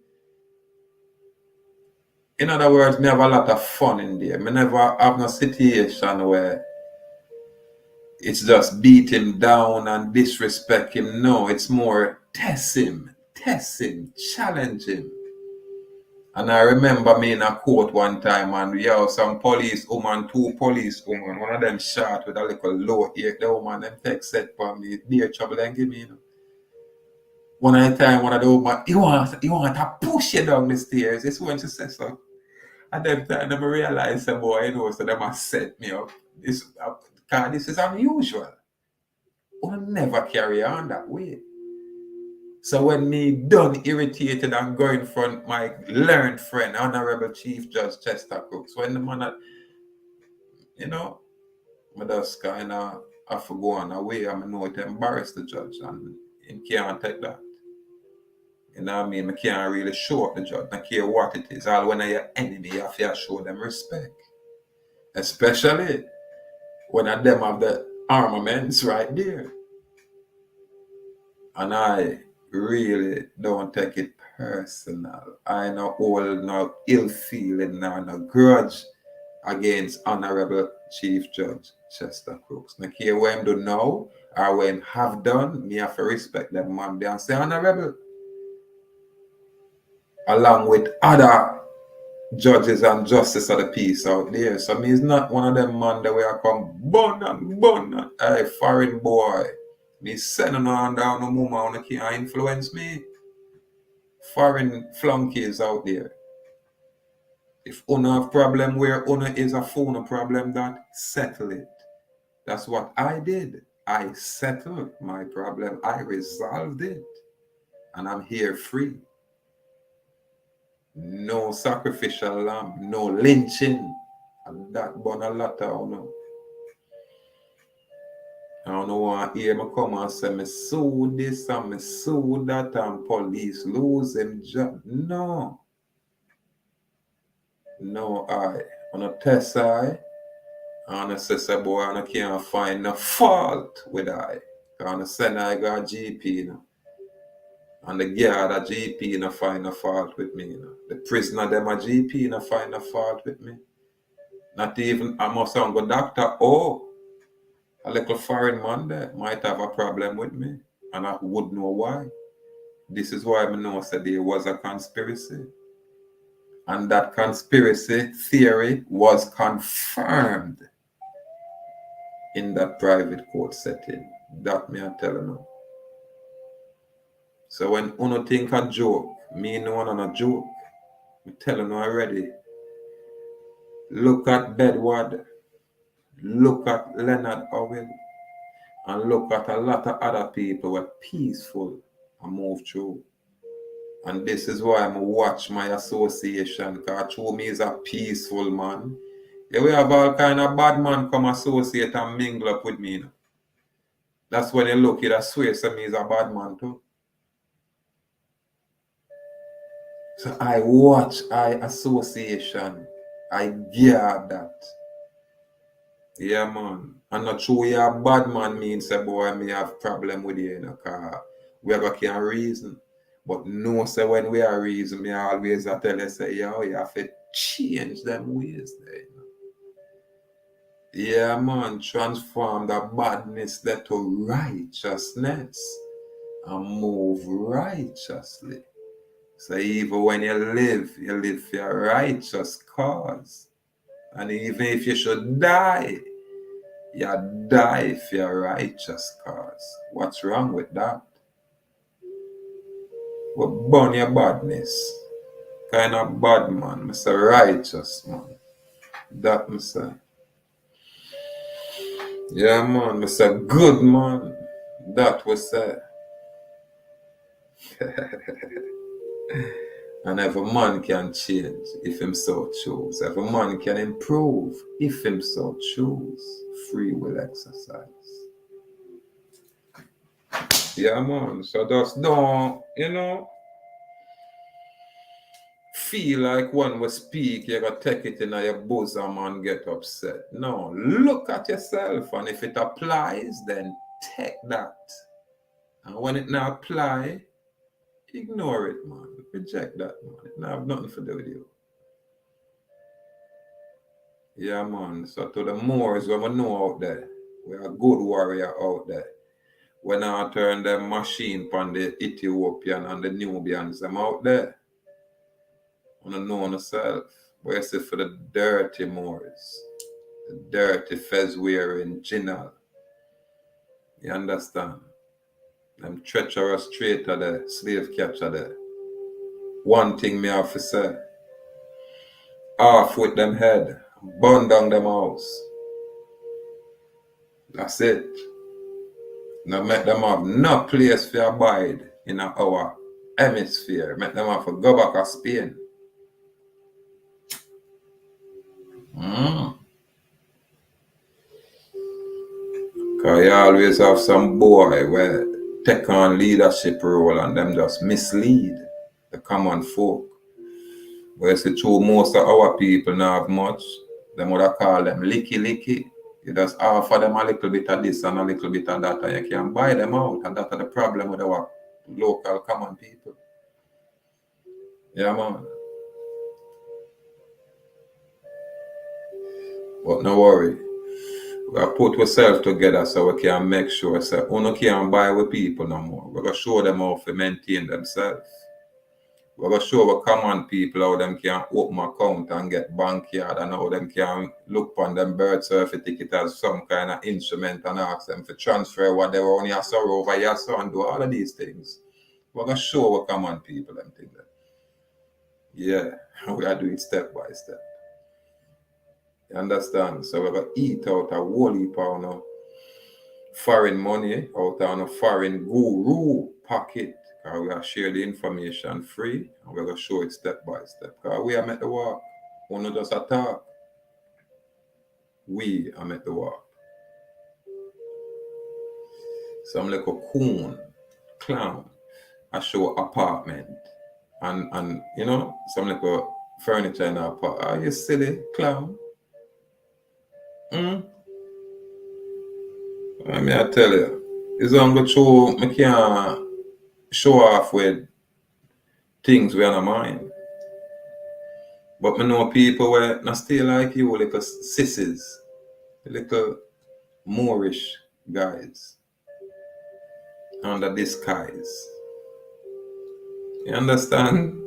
Speaker 1: In other words, me have a lot of fun in there. Me never have no situation where it's just beat him down and disrespect him. No, it's more test him, challenge him. And I remember me in a court one time and we have some police woman, two police women, one of them shot with a little low ear. The woman them take set for me, dear trouble and give me, you know. One at a time, one of the woman, you want to push you down the stairs. It's when she says so. At that time, I realized, boy, you know, so they must set me up. This is unusual. We'll never carry on that way. So when me done irritated and go in front my learned friend, Honorable Chief Judge Chester Crooks, when the man, you know, I just kind of have to go on away. I know it embarrass the judge and he can't take that. You know what I mean? I can't really show up the judge. I don't care what it is. All when you're your enemy, you have to show them respect. Especially when them have the armaments right there. And I really don't take it personal. I no hold no ill feeling nor no grudge against Honorable Chief Judge Chester Crooks. No care what him do now or what him have done, me have to respect them man there and say Honorable. Along with other judges and justice of the peace out there. So me is not one of them man that will come bun and hey foreign boy. Me sending on down no mama who can't influence me. Foreign flunkies out there. If una have problem where una is a phone problem, that settle it. That's what I did. I settled my problem. I resolved it. And I'm here free. No sacrificial lamb, no lynching. And that bun a lot of no. I don't want to hear me come and say me sue this and me sue that and police lose them job. No. No, I. On a test I. And I say, boy, I can't find no fault with I. And I send I got GP, you know. And the guard a GP no find a fault with me. The prisoner them a GP no find a fault with me. Not even I must sound good doctor. Oh, a little foreign man there might have a problem with me. And I would know why. This is why I know that there was a conspiracy. And that conspiracy theory was confirmed in that private court setting. That me I tell you now. So when uno think a joke, me no one on a joke. I'm telling you already. Look at Bedward, look at Leonard Howell, and look at a lot of other people who are peaceful and move through. And this is why I'm watch my association, because through me is a peaceful man. Yeah, we have all kind of bad man come associate and mingle up with me. That's when you look at swear to me is a bad man too. So I watch I association. I gear that. Yeah, man. And not true you're a bad man means say boy me have problem with you, cause we ever can reason. But no say when we are reason, me always I tell you say, yo, you have to change them ways there. Yeah, man, transform the badness there to righteousness and move righteously. So even when you live for a righteous cause. And even if you should die, you die for a righteous cause. What's wrong with that? What burn your badness? Kind of bad man, Mr. Righteous man. That Mr. Yeah man, Mr. Good man. That was say. And every man can change if him so choose. Every man can improve if him so choose. Free will exercise. Yeah man, so just don't, feel like one will speak, you're gonna take it in your bosom and get upset. No, look at yourself, and if it applies, then take that. And when it not apply, ignore it, man. Reject that, man. It not have nothing to do with you. Yeah, man. So to the Moors, when we know out there, we are a good warrior out there. When I turn the machine upon the Ethiopian and the Nubians, them out there. Want to know yourself. But you see for the dirty Moors, the dirty fez wearing Jinnah. You understand? Them treacherous traitor there, slave catcher there. One thing me have to say, off with them head, burn down them house. That's it. Now make them have no place for abide in our hemisphere. Make them have to go back to Spain. Because you always have some boy where take on leadership role and them just mislead the common folk. But you see, true, most of our people not have much. Them would have call them licky licky. You just offer them a little bit of this and a little bit of that, and you can buy them out. And that's the problem with our local common people. Yeah, man. But no worry. We have put ourselves together so we can make sure that we can't buy with people no more. We're going to show them how to maintain themselves. We're going to show our common people how them can open account and get backyard, and how them can look on them birth certificate as some kind of instrument and ask them to transfer what they only have sorrow over your son, do all of these things. We're going to show our common people them things. Yeah, we are doing step by step. You understand? So we're going to eat out a whole heap of foreign money, out of a foreign guru pocket. Because we are share the information free, and we're going to show it step by step. Because we are met the walk. We not just attack. We are met the walk. Some like a coon, clown, I show apartment. And some like a furniture in our apartment. Are you silly clown? I mean, I tell you, it's on go through, I can't show off with things we don't mind. But I know people where not stay like you, little sissies, little Moorish guys under disguise. You understand?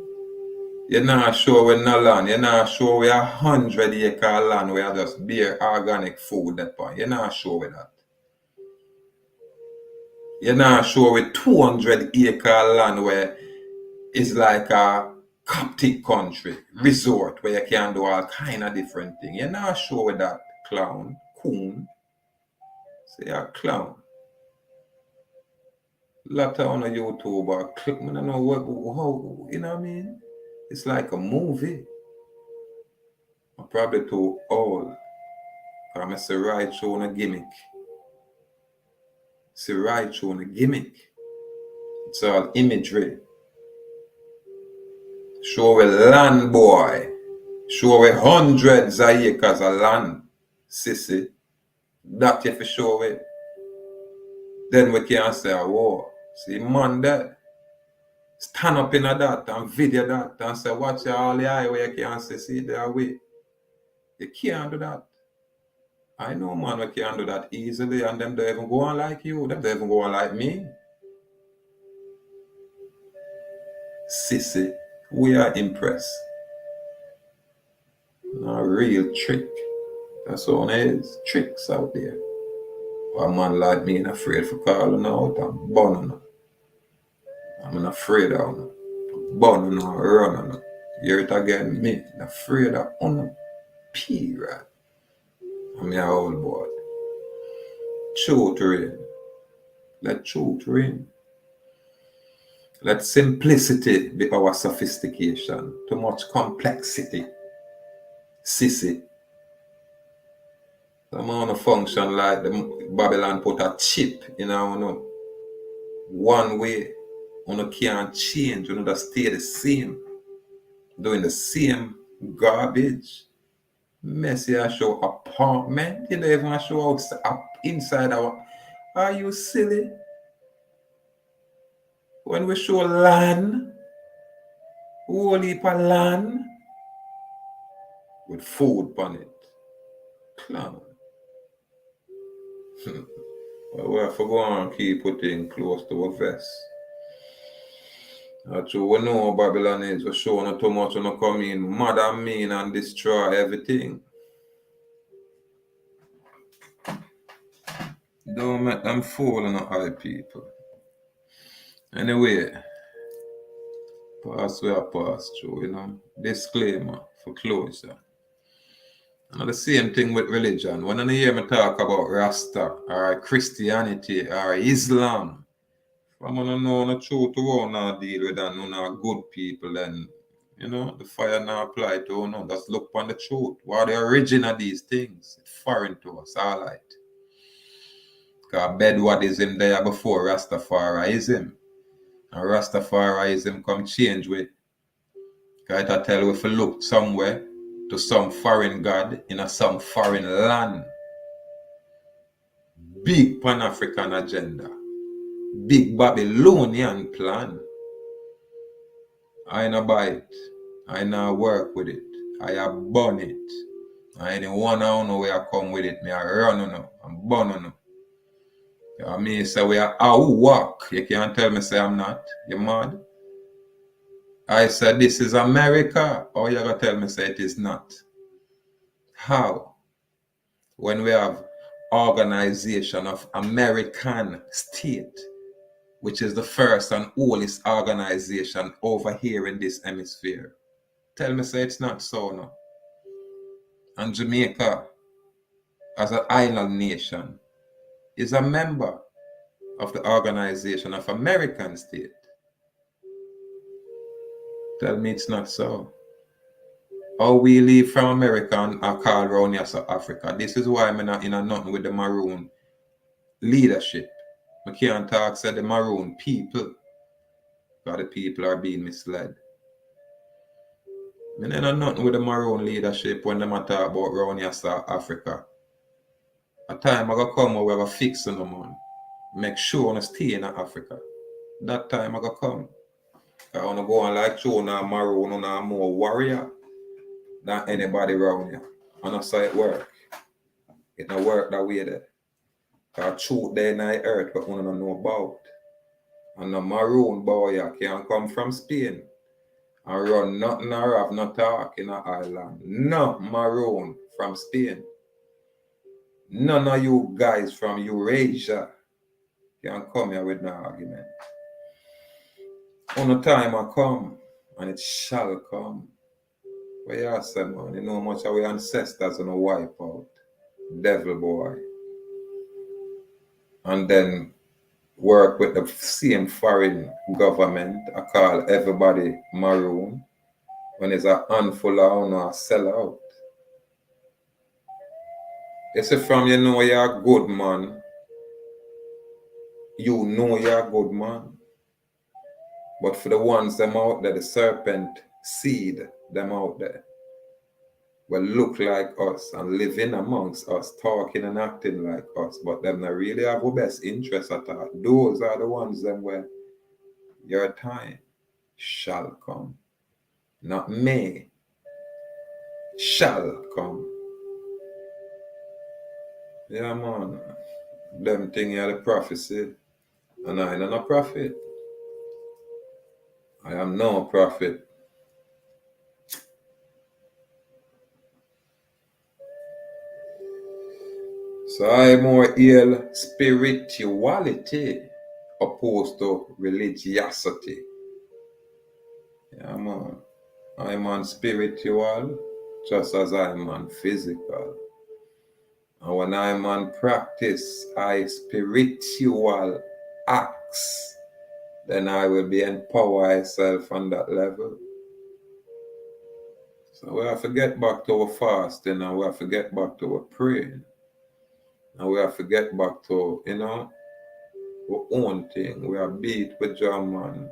Speaker 1: You're not sure we're no land. You're not sure we're 100-acre land where just bare organic food that point. You're not sure with that. You're not sure with 200-acre land where it's like a Coptic country, resort where you can do all kind of different things. You're not sure with that, clown, coon. Say a clown. Lot on a YouTuber click, I don't know how, you know what I mean? It's like a movie. I'm probably too old. I'm say right through on a gimmick. See right through on a gimmick. It's all imagery. Show a land, boy. Show a hundreds of acres of land, sissy. That if you show it, then we can say, whoa, see man there. Stand up in that and video that and say, watch all the eye where you can say, see there way. You can't do that. I know man we can't do that easily, and them don't even go on like you, them don't even go on like me. Sissy, we are impressed. No real trick. That's all it is. Tricks out there. A man like me ain't afraid for calling out and burning. I'm not afraid of them. Burning and running. Hear it again, me. Not afraid of them. Period. I'm your old boy. Truth reign. Let truth reign. Let simplicity be our sophistication. Too much complexity. Sissy. Some want to function like the Babylon put a chip in our one way. You can't change. You just stay the same. Doing the same garbage. Messy I show apartment. You don't even show outside, inside our. Are you silly? When we show land, whole heap of land with food on it. Clown. Well, we have to go and keep putting close to a vest. Actually, we know Babylon is. We show not too much when come in, mad and mean and destroy everything. Don't make them fool on the high people. Anyway, pass where I pass through, Disclaimer for closure. And the same thing with religion. When you hear me talk about Rasta or Christianity or Islam, I'm gonna know the truth to not deal with that, no good people, then the fire not apply to no. Just look on the truth. What are the origin of these things? It's foreign to us, all right. Because Bedouism there before Rastafariism. And Rastafariism come change with. Because I tell you if you look somewhere to some foreign god in some foreign land. Big Pan-African agenda. Big Babylonian plan. I no buy it. I no work with it. I burn it. I ain't one I don't know where I come with it. Me I run on and burn on. I mean say we are ahuuahkhuu. You can't tell me say I'm not. You mad? I said this is America. Or you gonna tell me say it is not. How? When we have Organization of American State, which is the first and oldest organization over here in this hemisphere. Tell me say it's not so no. And Jamaica, as an island nation, is a member of the Organization of American State. Tell me it's not so. How we leave from America and call around here South Africa. This is why I'm not in nothing with the Maroon leadership. I can't talk to the Maroon people. Because the people are being misled. I ain't nothing with the Maroon leadership when they talk about around here South Africa. A time I go come where we have a fix on the man. Make sure I stay in Africa. that time I go come. I wanna go on like you now maroon on a more warrior than anybody around here. And I saw it work. It not work that way there. Cause truth there in the earth but one don't know about. And the maroon boy can come from Spain and run nothing or have no talk in the island. No maroon from Spain. None of you guys from Eurasia can come here with no argument. On the time I come, and it shall come. What you say, man? You know how much of our ancestors gonna wipe out. Devil boy. And then work with the same foreign government. I call everybody maroon. When it's a handful of no sell out. You see, from you know you're a good man, you know you're a good man. But for the ones them out there, the serpent seed them out there, will look like us and live in amongst us, talking and acting like us, but them not really have our best interest at all. Those are the ones them where your time shall come. Not may, shall come. Yeah, man. Them thing are the prophecy. And I am not a prophet. I am no prophet. So I more hail spirituality opposed to religiosity. Yeah, man. I'm on spiritual just as I'm on physical. And when I'm on practice, I spiritual acts, then I will be empower myself on that level. So we have to get back to our fasting and we have to get back to our praying. And we have to get back to, our own thing. We are beat with drum and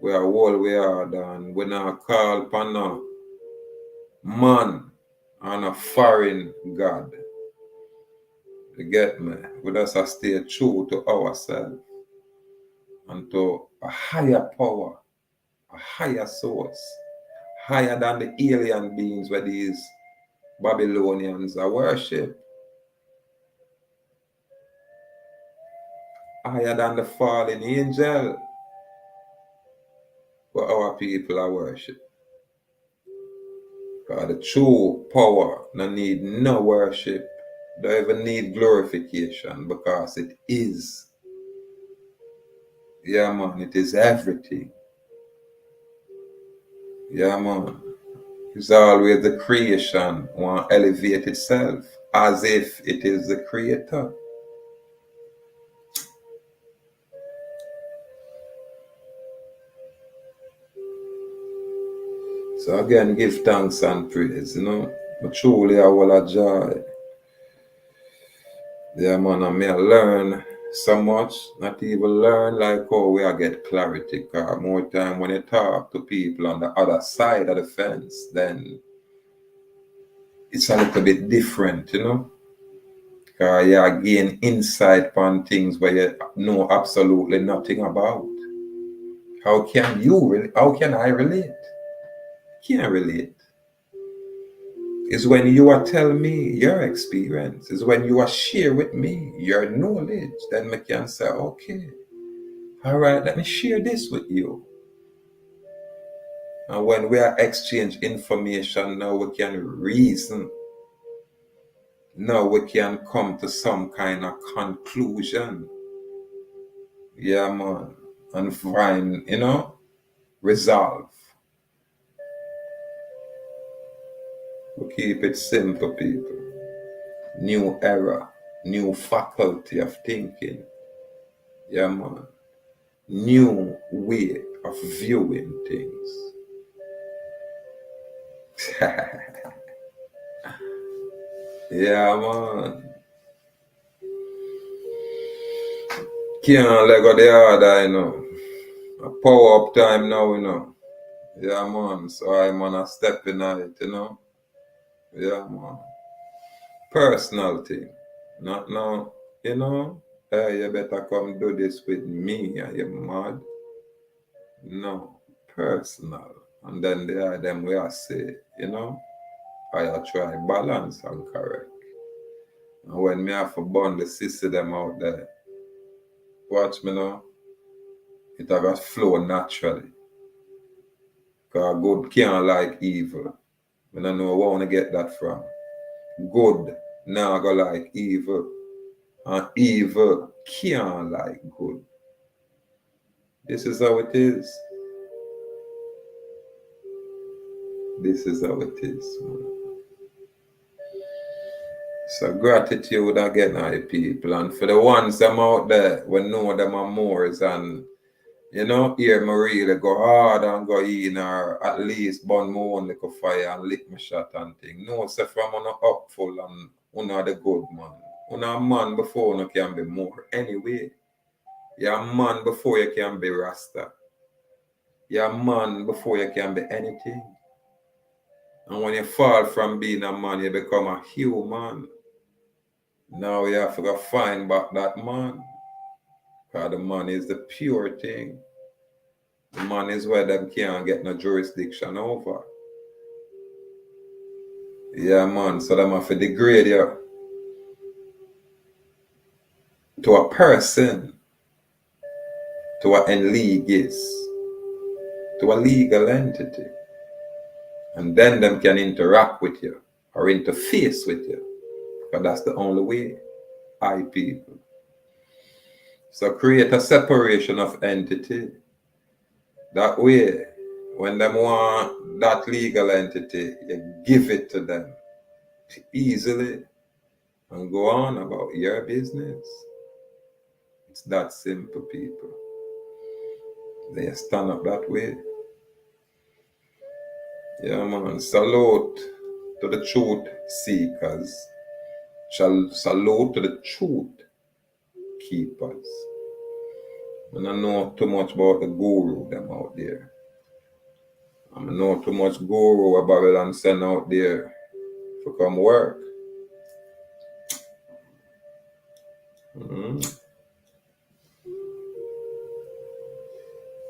Speaker 1: we are all we are and we not call upon a man and a foreign God. You get me? We just have to stay true to ourselves and to a higher power, a higher source, higher than the alien beings where these Babylonians are worship, higher than the fallen angel where our people are worship. Because the true power no need no worship, don't even need glorification because it is. Yeah, man, it is everything. Yeah, man. It's always the creation want to elevate itself as if it is the creator. So again, give thanks and praise, But truly I will a joy. Yeah, man, I may learn so much, not even learn like how we get clarity. Because more time when you talk to people on the other side of the fence, then it's a little bit different, Because you gain insight on things where you know absolutely nothing about. How can I relate? Can't relate. It's when you are telling me your experience, it's when you are share with me your knowledge, then I can say, okay, all right, let me share this with you. And when we are exchange information, now we can reason. Now we can come to some kind of conclusion. Yeah, man. And find, resolve. We keep it simple, people. New era, new faculty of thinking. Yeah, man. New way of viewing things. Yeah, man. Can't let go the other, A power up time now, Yeah, man. So I'm on a step in it, Yeah, man. Personal thing. Not now, Hey, you better come do this with me. Are you mad? No, personal. And then there are them where I say, I try balance and correct. And when me have to bond the sister them out there, watch me now, it have a flow naturally. Because good can't like evil. I don't know where I want to get that from. Good now go like evil. And evil can't like good. This is how it is. This is how it is, man. So gratitude again, I people. And for the ones them out there, we know them are Moors and hear me really go hard and go in or at least burn my own little fire and lick my shot and thing. No, say from on up full and una the good man. Una a man before you can be more. Anyway, you're a man before you can be Rasta. You're a man before you can be anything. And when you fall from being a man, you become a human. Now you have to go find back that man. Because the man is the pure thing. The man is where them can't get no jurisdiction over. Yeah, man. So them have to degrade you to a person, to an enligis, to a legal entity. And then them can interact with you or interface with you. Because that's the only way, I people. So create a separation of entity. That way, when them want that legal entity, you give it to them easily and go on about your business. It's that simple, people. They stand up that way. Yeah, man. Salute to the truth seekers. Salute to the truth keepers. And I know too much about the guru them out there. I know too much guru a Babylon send out there to come work.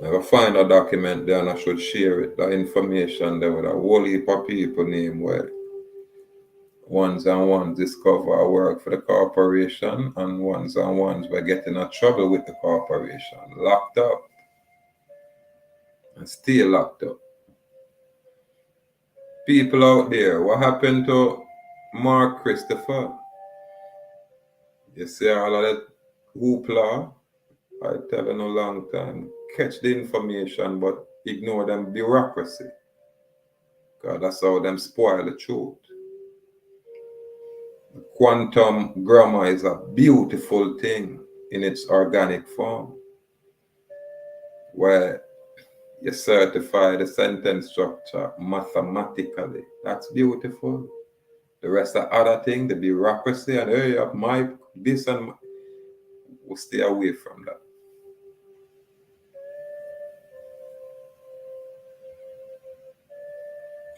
Speaker 1: I go find a document there and I should share it. The information there with a whole heap of people name where ones and ones discover work for the corporation and ones were getting in trouble with the corporation. Locked up. And still locked up. People out there, what happened to Mark Christopher? You see all of that hoopla? I tell you no long time. Catch the information but ignore them bureaucracy. Because that's how them spoil the truth. Quantum grammar is a beautiful thing in its organic form, where you certify the sentence structure mathematically. That's beautiful. The rest of other thing, the bureaucracy and hey, you have my this and my, we'll stay away from that.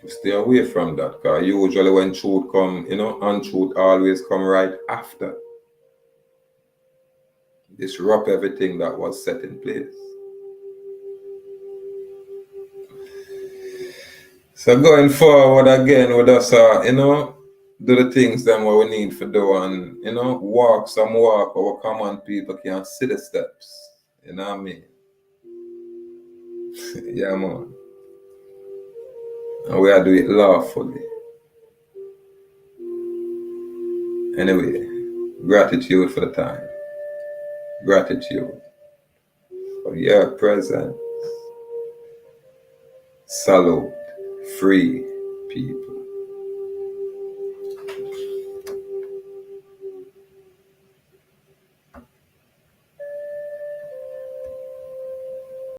Speaker 1: Stay away from that, because usually when truth come, untruth always come right after. Disrupt everything that was set in place. So going forward again with us, do the things then what we need to do and, walk some walk our common people can see the steps. You know what I mean? Yeah, man. And we are doing it lawfully. Anyway, gratitude for the time. Gratitude for your presence. Salute, free people.